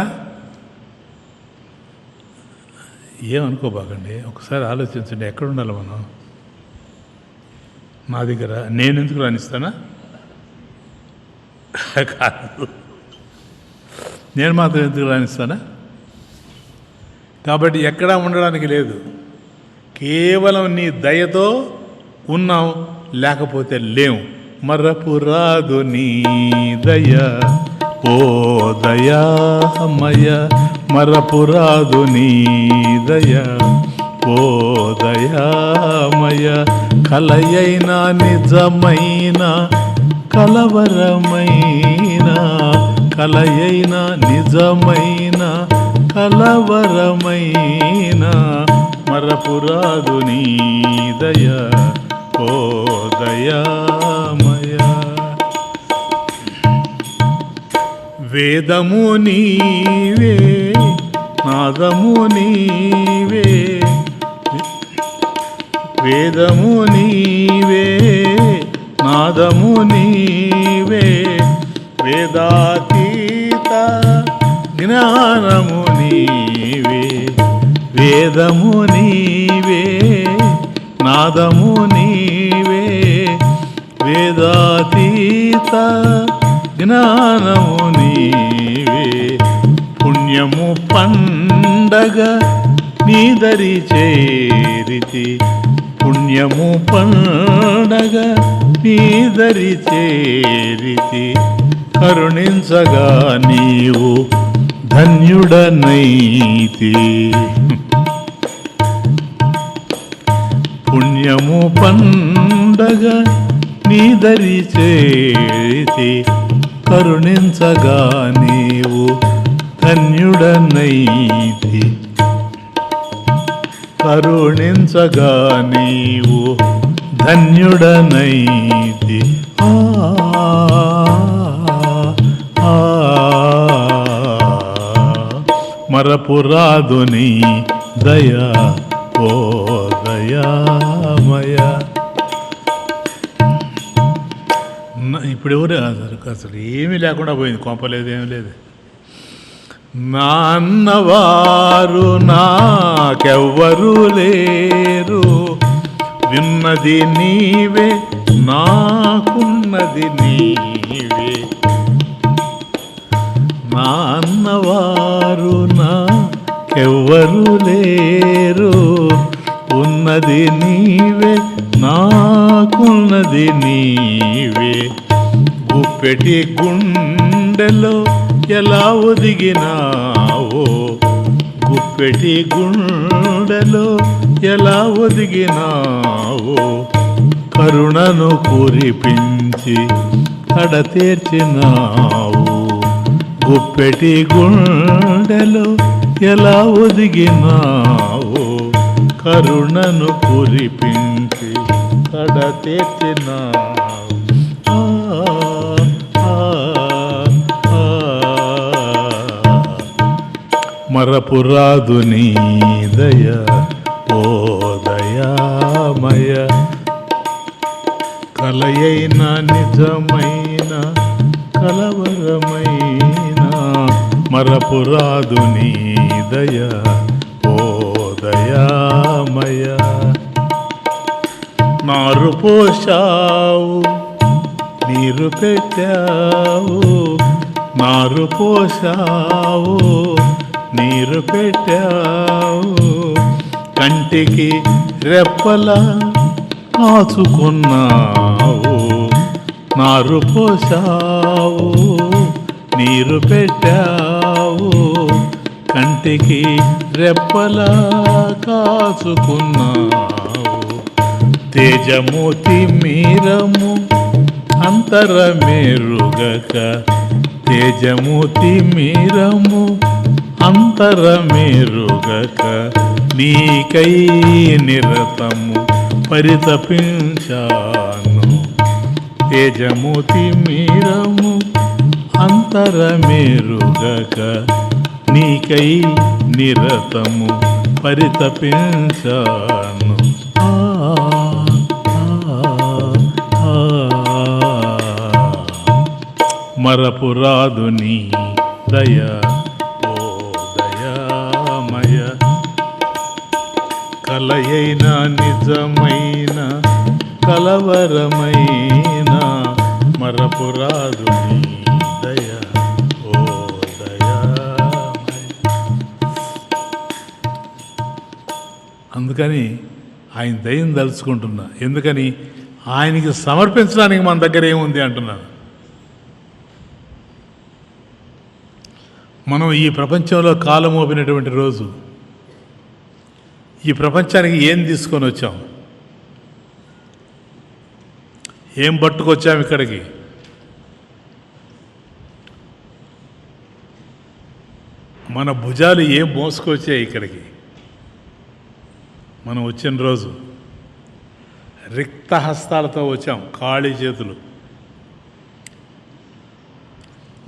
ఏమనుకోబాకండి, ఒకసారి ఆలోచించండి. ఎక్కడ ఉండాలి మనం? నా దగ్గర నేను ఎందుకు రాణిస్తానా? కాదు, నేను మాత్రం ఎందుకు రాణిస్తానా? కాబట్టి ఎక్కడా ఉండడానికి లేదు. కేవలం నీ దయతో ఉన్నాం, లేకపోతే లేవు. మరపురాదు నీ దయ ఓ దయామయ. మరపురాదు నీ దయ ఓ దయామయ. కలయైన నిజమైన కలవరమైన, కలయైన నిజమైన కలవరమైన మరపురాదు నీ దయ ఓ దయామయ. వేదము నీవే నాదము నీవే, వేదము నీవే నాదము నీవే, వేదాతీత జ్ఞానము నీవే. వేదము నీవే నాదము నీవే, వేదాతీత జ్ఞానము నీవే. పుణ్యము పండగ నీదరి చేరితి, పుణ్యము పండగ నీదరి చేరితి, కరుణించగా నీవు ధన్యుడనైతి. పుణ్యము పండగ నీదరి చేరితి, కరుణించగా నీవు ధన్యుడనైతి. కరుణించగా నీవు ధన్యుడనైతి. మరపురాదు నీ దయా ఓ దయామయ. ఇప్పుడు ఎవరు అసలు ఏమీ లేకుండా పోయింది, కొంపలేదు, ఏమీ లేదు. నా అన్నవారు నాకెవ్వరు లేరు, విన్నది నీవే నాకున్నది నీవే. నా అన్నవారు నాకెవ్వరు లేరు, ఉన్నది నీవే నాకున్నది నీవే. గుప్పెటి గుండెలో ఎలా ఒదిగినావో, గుప్పెటి గుండెలో ఎలా ఒదిగినావో, కరుణను కురిపించి కడతీర్చినావు. గుప్పెటి గుండెలో ఎలా ఒదిగినావో, కరుణను కురిపించి కడతీర్చినావు. మరపురాదు నీ దయ ఓ దయామయ. కలయైన నిజమైన కలవరమైన, మరపురాదు నీ దయ ఓ దయామయ. నారు పోశావు నీరు పెట్టావు, నారు పోశావు నీరు పెట్టావు, కంటికి రెప్పలా కాచుకున్నావు. నారు పోశావు నీరు పెట్టావు, కంటికి రెప్పలా కాచుకున్నావు. తేజమూర్తి మీరము అంతరమేరుగక, తేజమూర్తి మీరము అంతరమేరుగక, నీకై నిరతము పరితపించాను. తేజమూర్తి మీరము అంతరమేరుగక, నీకై నిరతము పరితపించాను. మరపురాదు నీ దయా ఓ దయామయ. కలయైన నిజమైన కలవరమైన, మరపురాదు నీ దయా ఓ దయామయ. అందుకని ఆయన దయను తలుచుకుంటున్నా. ఎందుకని ఆయనకి సమర్పించడానికి మన దగ్గర ఏముంది అంటున్నాను. మనం ఈ ప్రపంచంలో కాలం మోపినటువంటి రోజు, ఈ ప్రపంచానికి ఏం తీసుకొని వచ్చాం, ఏం పట్టుకొచ్చాం ఇక్కడికి? మన భుజాలు ఏం మోసుకొచ్చాయి ఇక్కడికి? మనం వచ్చిన రోజు రిక్త హస్తాలతో వచ్చాం, ఖాళీ చేతులు.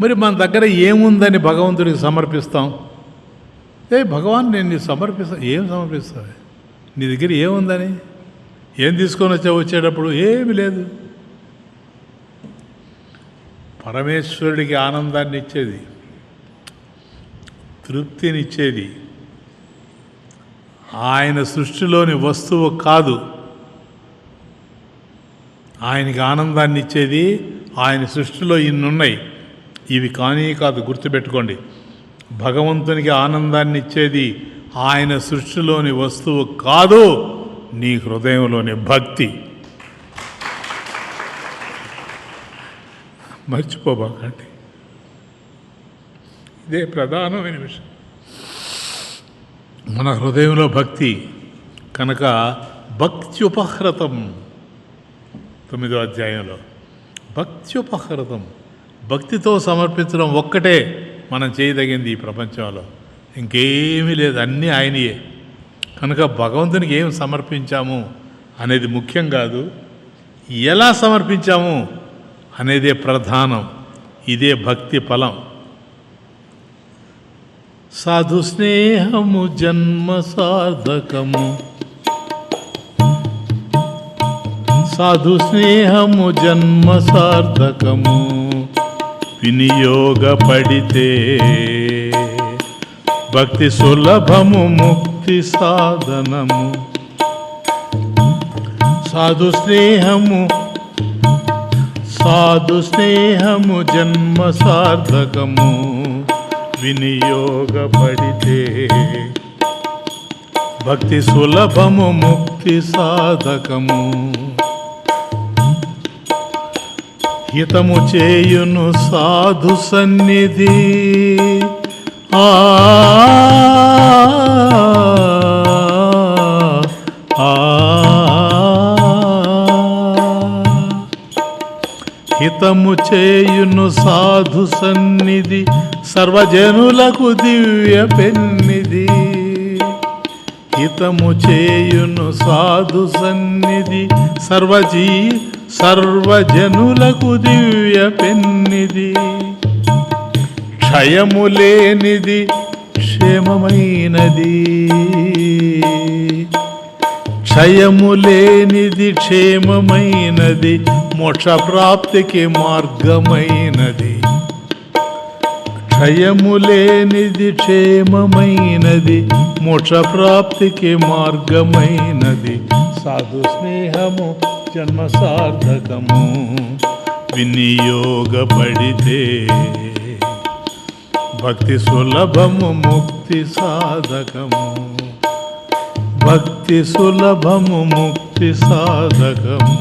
మరి మన దగ్గర ఏముందని భగవంతుడికి సమర్పిస్తాం? భగవాన్ నేను నీ సమర్పిస్తా. ఏం సమర్పిస్తావు? నీ దగ్గర ఏముందని? ఏం తీసుకొని వచ్చేటప్పుడు ఏమి లేదు. పరమేశ్వరుడికి ఆనందాన్ని ఇచ్చేది, తృప్తినిచ్చేది ఆయన సృష్టిలోని వస్తువు కాదు. ఆయనకి ఆనందాన్ని ఇచ్చేది ఆయన సృష్టిలో ఇన్నున్నాయి, ఇవి కానీ కాదు. గుర్తుపెట్టుకోండి, భగవంతునికి ఆనందాన్ని ఇచ్చేది ఆయన సృష్టిలోని వస్తువు కాదు, నీ హృదయంలోని భక్తి. మర్చిపోబాకండి, ఇదే ప్రధానమైన విషయం. మన హృదయంలో భక్తి కనుక భక్త్యుపహృతం 9వ అధ్యాయంలో భక్త్యుపహృతం, భక్తితో సమర్పించడం ఒక్కటే మనం చేయదగింది ఈ ప్రపంచంలో. ఇంకేమీ లేదు, అన్నీ ఆయనయే. కనుక భగవంతునికి ఏం సమర్పించాము అనేది ముఖ్యం కాదు, ఎలా సమర్పించాము అనేదే ప్రధానం. ఇదే భక్తి ఫలం. సాధు స్నేహము జన్మ సార్థకము, సాధు స్నేహము జన్మ సార్థకము, వినియోగపడితే భక్తి సులభము ముక్తి సాధనము. సాధు స్నేహము జన్మ సార్థకము, వినియోగపడితే భక్తి సులభము ముక్తి సాధకము. హితము చేయును సాధు సన్నిధి, ఆ హితము చేయును సాధు సన్నిధి, సర్వజనులకు దివ్య పెన్నిధి. హితము చేయును సాధు సన్నిధి, సర్వజనులకు దివ్య పెన్నిది. క్షయము లేనిది క్షేమమైనది, క్షయము లేనిది క్షేమమైనది, మోక్ష ప్రాప్తికి మార్గమైనది. క్షయము లేనిది క్షేమమైనది, మోక్ష ప్రాప్తికి మార్గమైనది. సాధు స్నేహము జన్మ సార్థకము, వినియోగపడితే భక్తి సులభము ముక్తి సాధకము. భక్తి సులభము ముక్తి సాధకము.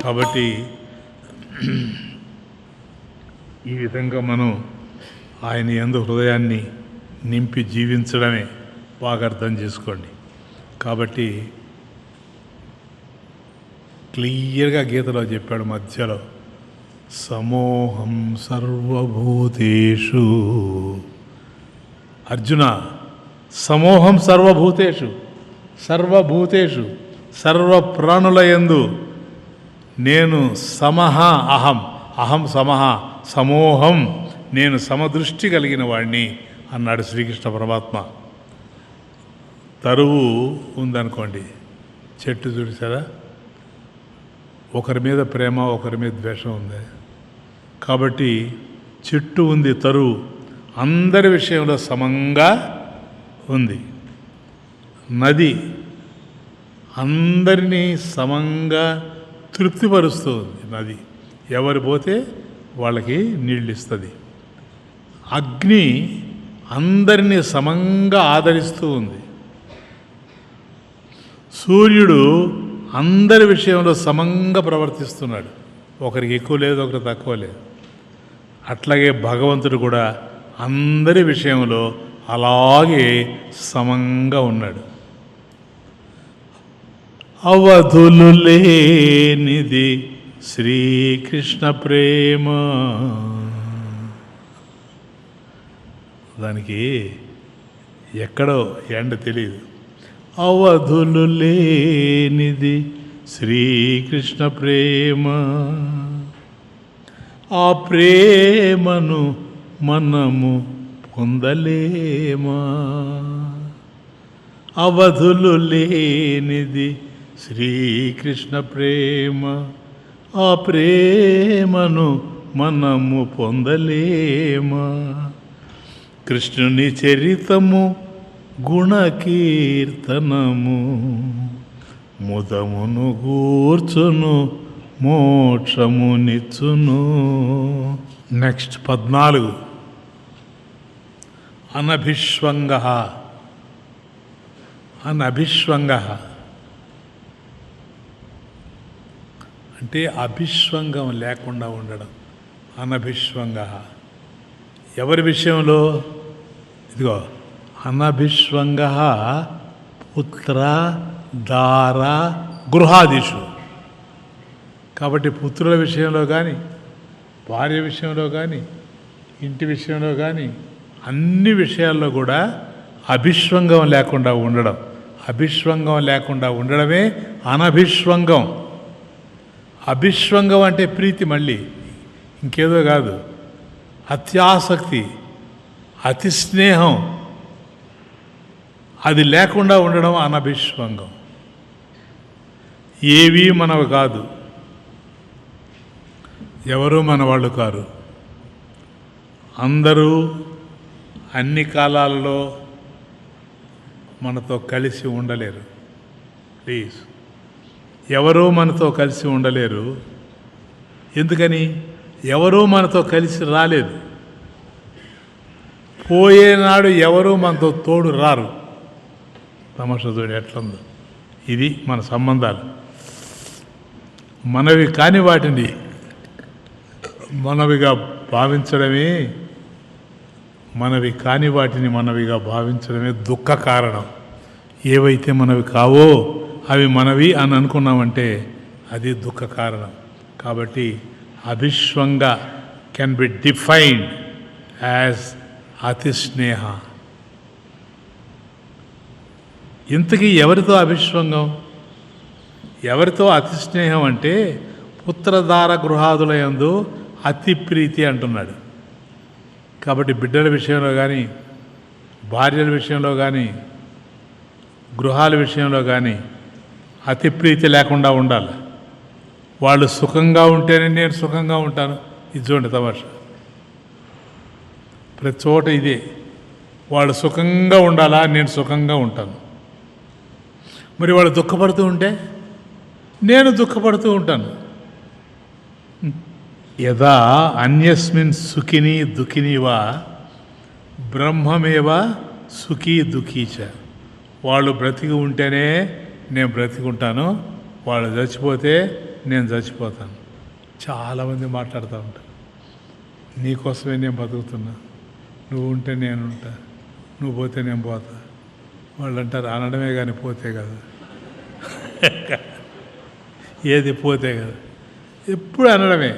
కాబట్టి ఈ విధంగా మనం ఆయన యందు హృదయాన్ని నింపి జీవించడమే బాగా అర్థం చేసుకోండి. కాబట్టి క్లియర్గా గీతలో చెప్పాడు మధ్యలో, సమోహం సర్వభూతేషు. అర్జున, సమోహం సర్వభూతేషు, సర్వభూతేషు సర్వప్రాణులయందు నేను సమహ అహం, అహం సమహ సమోహం, నేను సమదృష్టి కలిగిన వాడిని అన్నాడు శ్రీకృష్ణ పరమాత్మ. తరువు ఉందనుకోండి, చెట్టు చూసారా, ఒకరి మీద ప్రేమ ఒకరి మీద ద్వేషం ఉంది. కాబట్టి చెట్టు ఉంది, తరువు అందరి విషయంలో సమంగా ఉంది. నది అందరినీ సమంగా తృప్తిపరుస్తూ ఉంది. నది ఎవరు పోతే వాళ్ళకి నీళ్ళు ఇస్తుంది. అగ్ని అందరినీ సమంగా ఆదరిస్తూ ఉంది. సూర్యుడు అందరి విషయంలో సమంగా ప్రవర్తిస్తున్నాడు, ఒకరికి ఎక్కువ లేదు ఒకరికి తక్కువ లేదు. అట్లాగే భగవంతుడు కూడా అందరి విషయంలో అలాగే సమంగా ఉన్నాడు. అవధులు లేనిది శ్రీకృష్ణ ప్రేమ. దానికి ఎక్కడో ఎండ తెలియదు. అవధులు లేనిది శ్రీకృష్ణ ప్రేమ. ఆ ప్రేమను మనము పొందలేమా? అవధులు లేనిది శ్రీకృష్ణ ప్రేమ. ఆ ప్రేమను మనము పొందలేమా? కృష్ణుని చరితము గుణకీర్తనము ముదమును గూర్చును మోక్షమునిచ్చును. నెక్స్ట్ 14. అనభిష్వంగ. అనభిష్వంగ అంటే అభిష్వంగం లేకుండా ఉండడం. అనభిష్వంగ ఎవరి విషయంలో? ఇదిగో అనభిష్వంగ పుత్ర దార గృహాదిషు. కాబట్టి పుత్రుల విషయంలో కానీ, భార్య విషయంలో కానీ, ఇంటి విషయంలో కానీ, అన్ని విషయాల్లో కూడా అభిష్వంగం లేకుండా ఉండడం. అభిష్వంగం లేకుండా ఉండడమే అనభిష్వంగం. అభిష్వంగం అంటే ప్రీతి, మళ్ళీ ఇంకేదో కాదు. అత్యాసక్తి, అతి స్నేహం, అది లేకుండా ఉండడం అనభిష్వంగం. ఏవీ మనవి కాదు, ఎవరూ మన వాళ్ళు కారు. అందరూ అన్ని కాలాలలో మనతో కలిసి ఉండలేరు. ప్లీజ్, ఎవరూ మనతో కలిసి ఉండలేరు. ఎందుకని? ఎవరూ మనతో కలిసి రాలేదు. పోయేనాడు ఎవరూ మనతో తోడు రారు. తమాషా చూడు ఎట్లుందో. ఇది మన సంబంధాలు. మనవి కాని వాటిని మనవిగా భావించడమే, మనవి కాని వాటిని మనవిగా భావించడమే దుఃఖ కారణం. ఏవైతే మనవి కావో అవి మనవి అని అనుకున్నామంటే అది దుఃఖ కారణం. కాబట్టి అభిష్వంగ కెన్ బి డిఫైన్డ్ యాజ్ అతి స్నేహ. ఇంతకీ ఎవరితో అభిష్వంగం, ఎవరితో అతి స్నేహం అంటే పుత్రధార గృహాదుల యందు అతి ప్రీతి అంటున్నాడు. కాబట్టి బిడ్డల విషయంలో కానీ, భార్యల విషయంలో కానీ, గృహాల విషయంలో కానీ అతి ప్రీతి లేకుండా ఉండాలి. వాళ్ళు సుఖంగా ఉంటేనే నేను సుఖంగా ఉంటాను. ఇది చూడండి తమాషా. ప్రతి చోట ఇదే. వాళ్ళు సుఖంగా ఉండాలా, నేను సుఖంగా ఉంటాను. మరి వాళ్ళు దుఃఖపడుతూ ఉంటే నేను దుఃఖపడుతూ ఉంటాను. యదా అన్యస్మిన్ సుఖిని దుఃఖినివా బ్రహ్మమేవ సుఖీ దుఃఖీచ. వాళ్ళు బ్రతికి ఉంటేనే నేను బ్రతికుంటాను, వాళ్ళు చచ్చిపోతే నేను చచ్చిపోతాను. చాలామంది మాట్లాడుతూ ఉంటారు, నీకోసమే నేను బతుకుతున్నా, నువ్వు ఉంటే నేను ఉంటా, నువ్వు పోతే నేను పోతా. వాళ్ళు అంటారు అనడమే కానీ పోతే కదా. ఏది పోతే కదా, ఎప్పుడు అనడమే,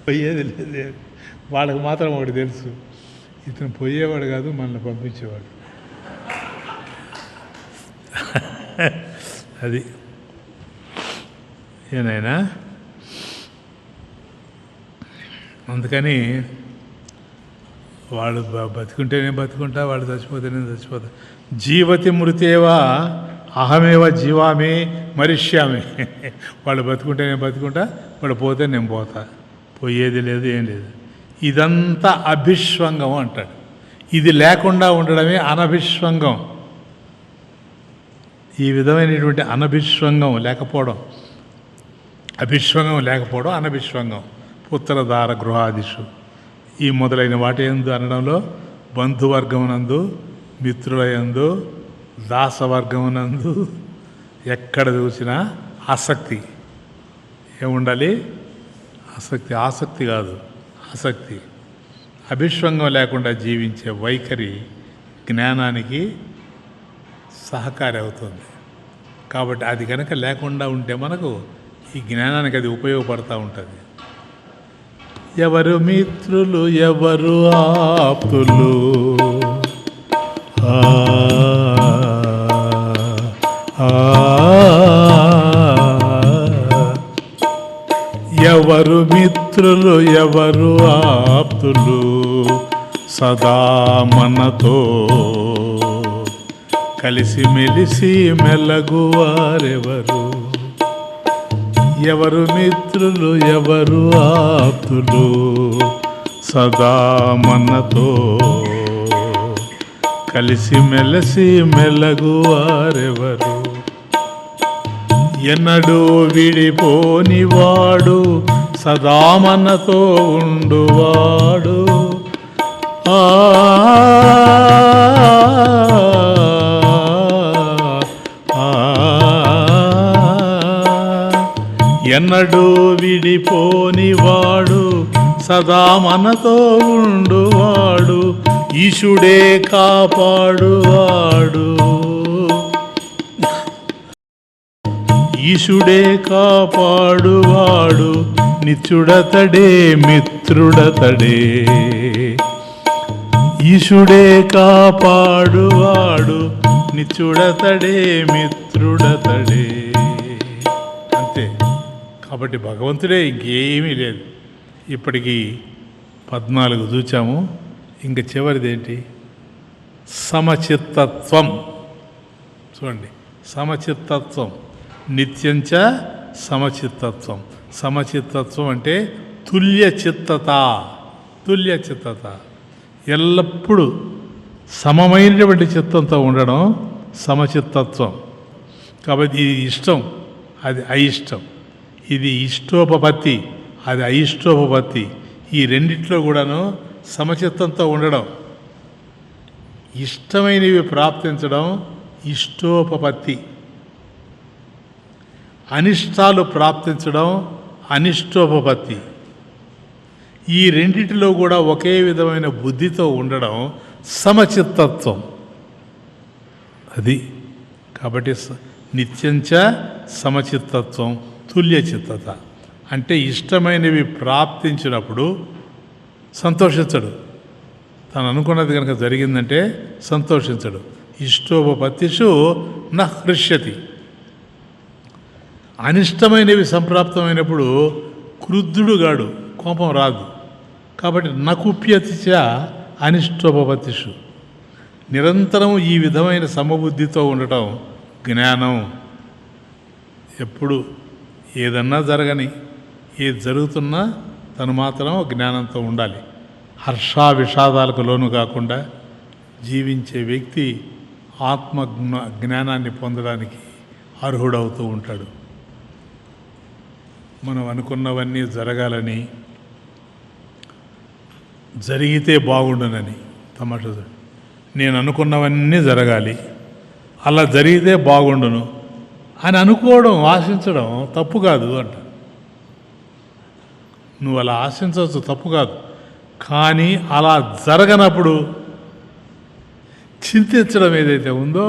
పోయేది లేదు. వాళ్ళకి మాత్రం ఒకటి తెలుసు, ఇతను పోయేవాడు కాదు, మనల్ని పంపించేవాడు. అది ఏనైనా. అందుకని వాళ్ళు బతుకుంటే నేను బతుకుంటా, వాళ్ళు చచ్చిపోతే నేను చచ్చిపోతా. జీవతి మృతేవా అహమేవ జీవామి మరిష్యామి. వాళ్ళు బతుకుంటే నేను బతుకుంటా, వాళ్ళు పోతే నేను పోతా. పోయేది లేదు, ఏం లేదు. ఇదంతా అభిష్వంగం అంటాడు. ఇది లేకుండా ఉండడమే అనభిష్వంగం. ఈ విధమైనటువంటి అనభిష్వంగం లేకపోవడం, అభిష్వంగం లేకపోవడం అనభిష్వంగం. పుత్రధార గృహాదిషు ఈ మొదలైన వాటి యందు అనడంలో బంధువర్గమునందు, మిత్రుల యందు, దాసవర్గమునందు ఎక్కడ చూసినా ఆసక్తి ఏముండాలి? ఆసక్తి. ఆసక్తి కాదు, ఆసక్తి. అభిష్వంగం లేకుండా జీవించే వైఖరి జ్ఞానానికి సహకారి అవుతుంది. కాబట్టి అది కనుక లేకుండా ఉంటే మనకు ఈ జ్ఞానానికి అది ఉపయోగపడుతూ ఉంటుంది. ఎవరు మిత్రులు, ఎవరు ఆప్తులు, ఎవరు మిత్రులు ఎవరు ఆప్తులు సదా మనతో కలిసి మెలిసి మెలగువారెవరు. ఎవరు మిత్రులు ఎవరు ఆప్తులు సదా మనతో కలిసి మెలిసి మెలగువారెవరు. ఎన్నడూ విడిపోనివాడు సదా మనతో ఉండువాడు. ఎన్నడూ విడిపోనివాడు సదా మనతో ఉండువాడు. ఈశుడే కాపాడువాడు. ఈశుడే కాపాడువాడు. నిత్యుడతడే మిత్రుడతడే. ఈశుడే కాపాడువాడు. నిత్యుడతడే మిత్రుడతడే. అంతే. కాబట్టి భగవంతుడే, ఇంకేమీ లేదు. ఇప్పటికీ 14 చూచాము. ఇంక చివరిదేంటి? సమచిత్తత్వం. చూడండి, సమచిత్తత్వం. నిత్యంచ సమచిత్తత్వం. సమచిత్తత్వం అంటే తుల్యచిత్తత. తుల్యచిత్తత, ఎల్లప్పుడూ సమమైనటువంటి చిత్తంతో ఉండడం సమచిత్తత్వం. కాబట్టి ఇది ఇష్టం, అది అయిష్టం. ఇది ఇష్టోపపత్తి, అది అయిష్టోపపత్తి. ఈ రెండిట్లో కూడాను సమచిత్తంతో ఉండడం. ఇష్టమైనవి ప్రాప్తించడం ఇష్టోపపత్తి, అనిష్టాలు ప్రాప్తించడం అనిష్టోపపత్తి. ఈ రెండిటిలో కూడా ఒకే విధమైన బుద్ధితో ఉండడం సమచిత్తత్వం. అది కాబట్టి నిత్యంచ సమచిత్తత్వం తుల్యచిత్తత. అంటే ఇష్టమైనవి ప్రాప్తించినప్పుడు సంతోషించడు. తను అనుకున్నది కనుక జరిగిందంటే సంతోషించడు. ఇష్టోపపత్తిషు న హృష్యతి. అనిష్టమైనవి సంప్రాప్తమైనప్పుడు క్రుద్ధుడుగాడు, కోపం రాదు. కాబట్టి నకుప్యతిచ అనిష్టోపపత్తిషు. నిరంతరం ఈ విధమైన సమబుద్ధితో ఉండటం జ్ఞానం. ఎప్పుడు ఏదన్నా జరగని, ఏది జరుగుతున్నా తను మాత్రం జ్ఞానంతో ఉండాలి. హర్ష విషాదాలకు లోను కాకుండా జీవించే వ్యక్తి ఆత్మ జ్ఞానాన్ని పొందడానికి అర్హుడవుతూ ఉంటాడు. మనం అనుకున్నవన్నీ జరగాలని, జరిగితే బాగుండునని. తమాషా, నేను అనుకున్నవన్నీ జరగాలి, అలా జరిగితే బాగుండును అని అనుకోవడం, ఆశించడం తప్పు కాదు అంట. నువ్వు అలా ఆశించవచ్చు, తప్పు కాదు. కానీ అలా జరగనప్పుడు చింతించడం ఏదైతే ఉందో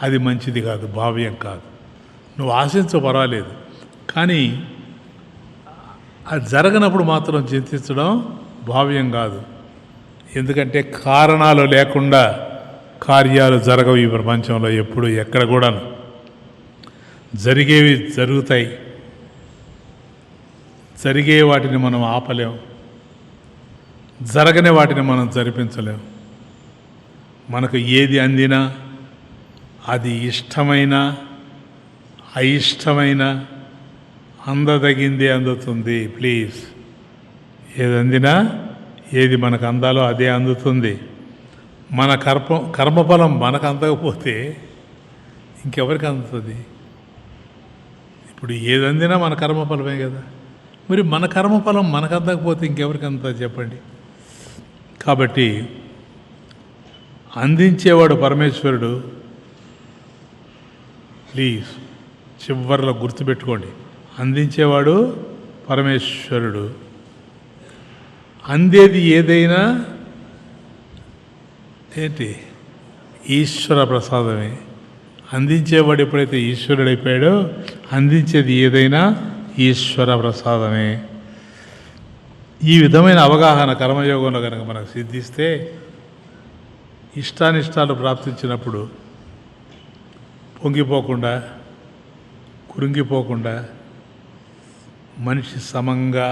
అది మంచిది కాదు, భావ్యం కాదు. నువ్వు ఆశించవు పర్వాలేదు, కానీ అది జరగనప్పుడు మాత్రం చింతించడం భావ్యం కాదు. ఎందుకంటే కారణాలు లేకుండా కార్యాలు జరగవు ఈ ప్రపంచంలో. ఎప్పుడు ఎక్కడ కూడా జరిగేవి జరుగుతాయి. జరిగే వాటిని మనం ఆపలేం, జరగని వాటిని మనం జరిపించలేం. మనకు ఏది అందినా అది ఇష్టమైన అయిష్టమైన అందదగిందే అందుతుంది. ప్లీజ్, ఏది అందినా, ఏది మనకు అందాలో అదే అందుతుంది. మన కర్మఫలం మనకు అందకపోతే ఇంకెవరికి అందుతుంది? ఇప్పుడు ఏది అందినా మన కర్మఫలమే కదా. మరి మన కర్మఫలం మనకు అందకపోతే ఇంకెవరికి అందుతుంది చెప్పండి. కాబట్టి అందించేవాడు పరమేశ్వరుడు. ప్లీజ్ చివరిలో గుర్తుపెట్టుకోండి, అందించేవాడు పరమేశ్వరుడు. అందేది ఏదైనా ఏంటి? ఈశ్వర ప్రసాదమే. అందించేవాడు ఎప్పుడైతే ఈశ్వరుడైపోయాడో అందించేది ఏదైనా ఈశ్వర ప్రసాదమే. ఈ విధమైన అవగాహన కర్మయోగంలో కనుక మనకు సిద్ధిస్తే ఇష్టానిష్టాలు ప్రాప్తించినప్పుడు పొంగిపోకుండా, కృంగిపోకుండా, మనిషి సమంగా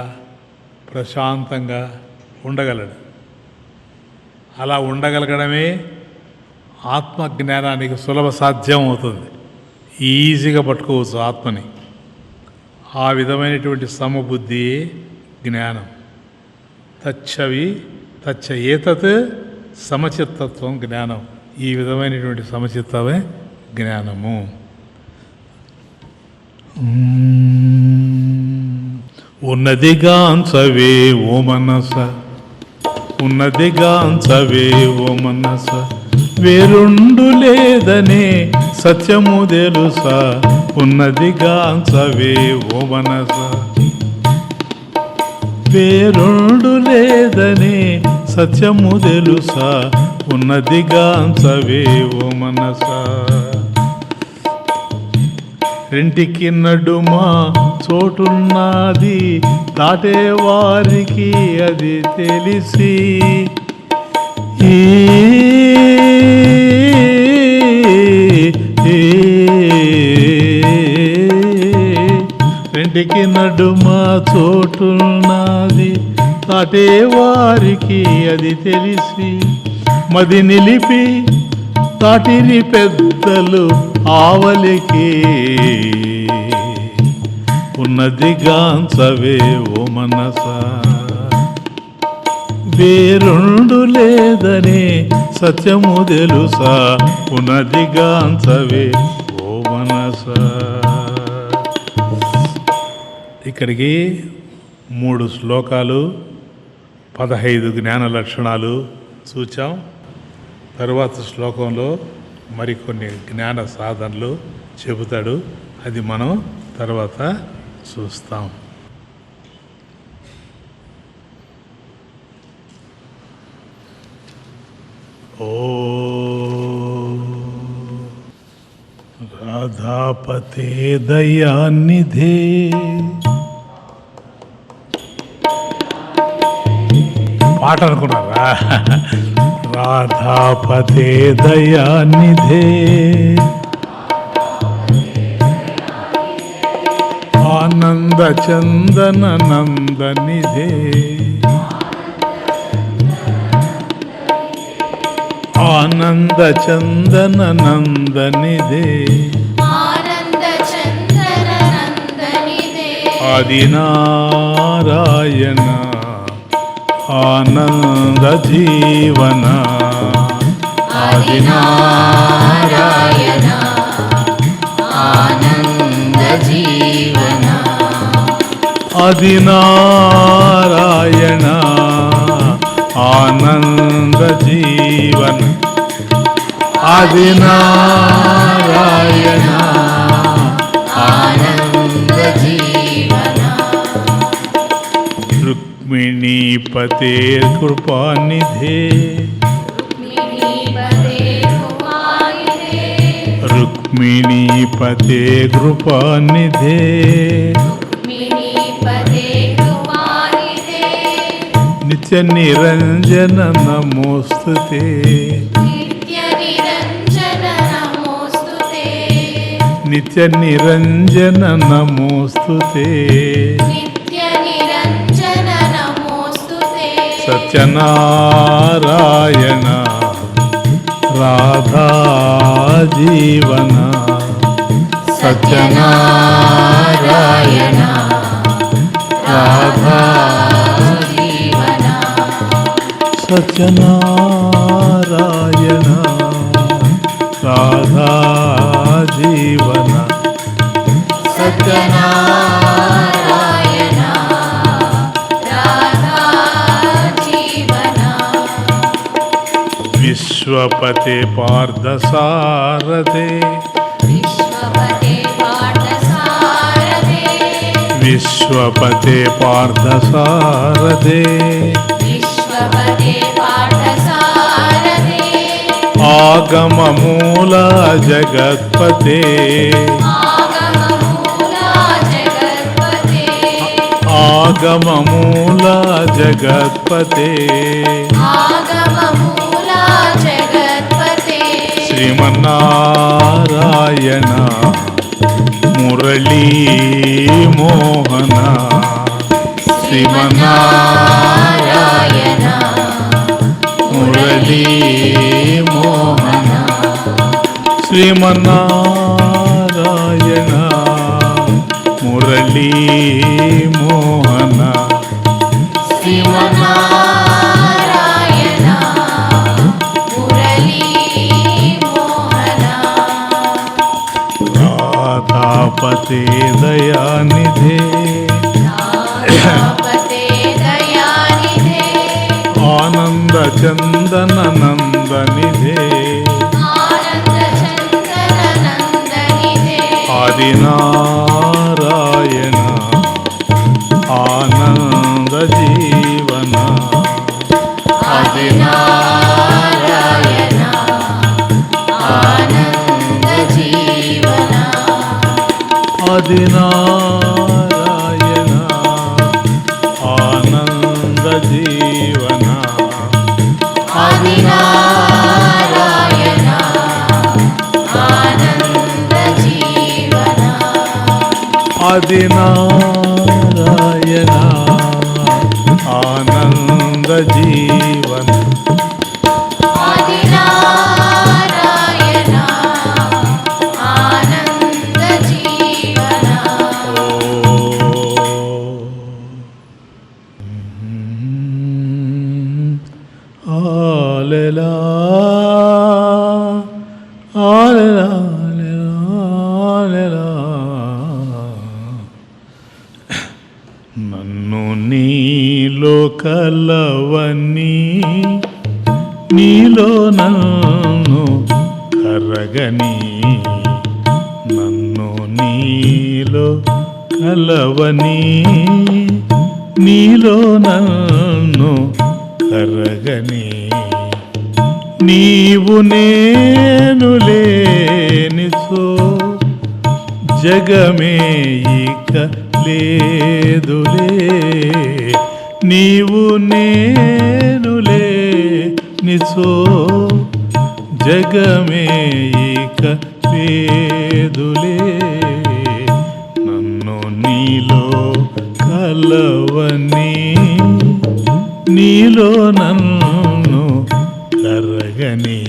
ప్రశాంతంగా ఉండగలడు. అలా ఉండగలగడమే ఆత్మజ్ఞానానికి సులభ సాధ్యం అవుతుంది. ఈజీగా పట్టుకోవచ్చు ఆత్మని. ఆ విధమైనటువంటి సమబుద్ధి జ్ఞానం. తచ్చవి తచ్చ ఏతత్ సమచిత్తత్వం జ్ఞానం. ఈ విధమైనటువంటి సమచిత్తమే జ్ఞానము. ఉన్నదిగాంచవే ఓ మనస, ఉన్నదిగాంచవే ఓ మనస, వేరుండు లేదనే సత్యము తెలుసా. ఉన్నదిగాంచవే ఓ మనస, వేరుండు లేదనే సత్యము తెలుసా. ఉన్నదిగాంచవే ఓ మనస. రెంటికి నడుమా చోటున్నది, దాటే వారికి అది తెలిసి. రెంటికి నడుమా చోటున్నది, దాటే వారికి అది తెలిసి. మది నిలిపి దాటిని పెద్దలు ఆవలికి. ఉన్నదిగాంచవే ఓ మనస, వేరుండు లేదనే సత్యము తెలుసా. ఉన్నదిగాంచవే ఓ మనస. ఇక్కడికి 3 శ్లోకాలు 15 జ్ఞాన లక్షణాలు చూచాం. తరువాత శ్లోకంలో మరికొన్ని జ్ఞాన సాధనలు చెబుతాడు. అది మనం తర్వాత చూస్తాం. ఓ రాధాపతే దయానిధే, పాట అనుకున్నారా? రాధాపతే దయానిధే, ఆనంద చందన నందనిధే, ఆనంద చందన నందనిధే, ఆదినారాయణ ఆనంద జీవన. ఆదినారాయణ ఆనంద జీవన. ఆదినారాయణ ఆనంద జీవన. ఆదినారాయణ ఆనంద జీవన. రుక్మిణీపతే కృపానిధే, రుక్మిణీపతే కృపానిధే, నిత్య నిరంజన నమోస్తుతే, నిత్య నిరంజన నమోస్తుతే. సత్యనారాయణ రాధా జీవన. సత్యనారాయణ రాధా జీవన. సత్యనారాయణ రాధా జీవన. సత్యనారాయణ రాధా జీవన. విశ్వపతే పార్థసారథే, విశ్వపతే పార్థసారథే, విశ్వపతే పార్థసారథే, విశ్వపతే పార్థసారథే. ఆగమమూల జగత్పతే, ఆగమమూల జగత్పతే, ఆగమమూల జగత్పతే. ఆగమమూల జగత్పతే. శ్రీమన్నారాయణ మురళీ మోహన శ్రీమన్నారాయణ మురళీ మోహన శ్రీమన్నారాయణ మురళీ మోహన శ్రీమన్నారాయణ మురళీ మోహన రాధాపతే దయానిధే రాధాపతే దయానిధే ఆనంద చందన నందనిధే ఆనంద చందన నందనిధే ఆదినారాయణ ఆనంద జీవన ఆదినారాయణ ఆనంద జీవన ఆదినారాయణ ఆనంద జీవన ఆదినారాయణ ఆనంద జీవన ఆదినారాయణ ఆనంద జీవన ఆదినారాయణ ఆనంద జీవన ఆలెలా ఆలెలా ఆలెలా నన్ను నీలో కలవని నీలో నన్ను కరగని నన్ను నీలో కలవని నీలో నన్ను కరగని నీవు నేను లేనిచో జగమే ఇక లేదులే నీవు నేను లేనిచో జగమే ఇక లేదులే నన్ను నీలో కలవని నీలో నన్ను కరగని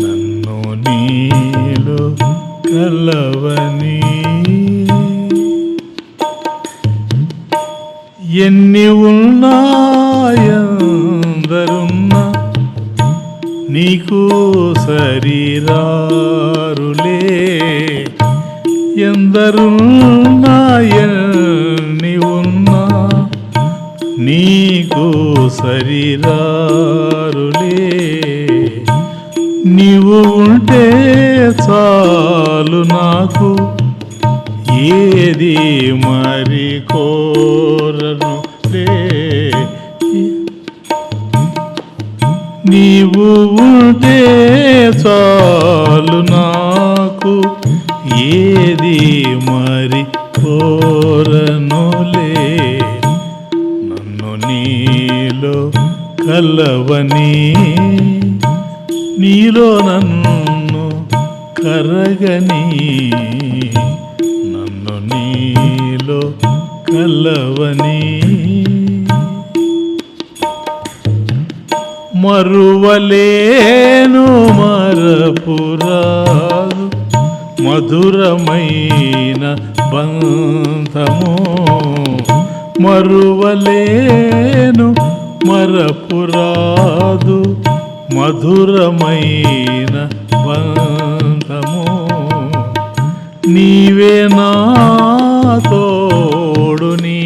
నన్ను నీలో కలవని ఎన్ని ఉన్నాయందరున్నా నీకు శరీరారులే ఎందరున్నా ఎన్ని ఉన్నా నీకు శరీరారులే నీవు ఉంటే చాలు నాకు ఏది మరి కోరను లే నీవు ఉంటే చాలు నాకు ఏది మరి కోరనులే నన్ను నీలో కలవని నీలో నన్ను కరగని నన్ను నీలో కలవని మరువలేను మరపురాదు మధురమైన బంధము మరువలేను మరపురాదు మధురమైన బంధము నీవే నా తోడుని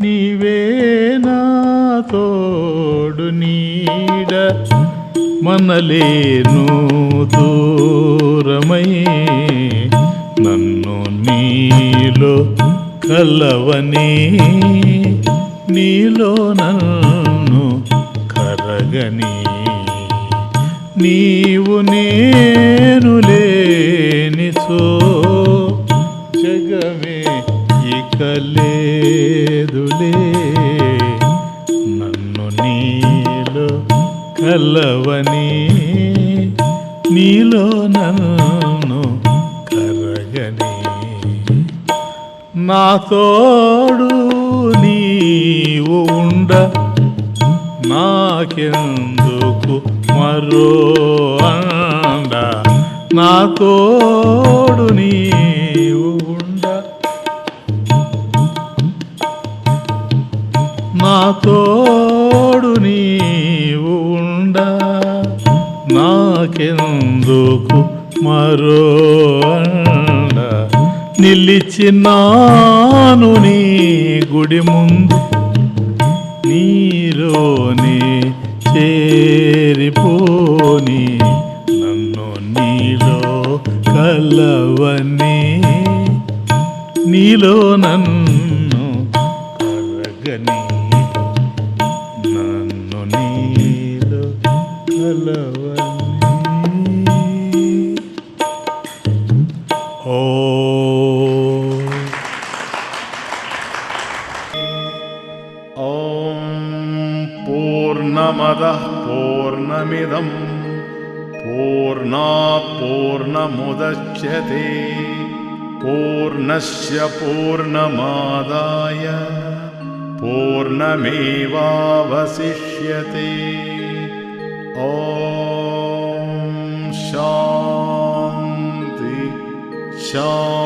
నీవే నా తోడు నీడ మనలేను దూరమై నన్ను నీలో కలవని నీలో నన్ను కరగని నీవు నేను లేనిచో జగమే ఇక లేదులే నన్ను నీలో కలవని నీలో నన్ను కరగని నా తోడు నీవు ఉండ నాకెందుకు మరో అండ. నా తోడు నీవు ఉండ నా తోడు నీవు ఉండ నాకెందుకు మరో అండ. నిలిచినాను నీ గుడి ముందు నీలోనే చేరిపోని నన్ను నీలో కలవని నీలో నన్ను కలగని నన్ను నీలో కలవని. ఓ పూర్ణమదః పూర్ణమిదం పూర్ణాత్ పూర్ణముదచ్యతే పూర్ణస్య పూర్ణమాదాయ పూర్ణమేవావశిష్యతే. ఓం శాంతి శాంతి.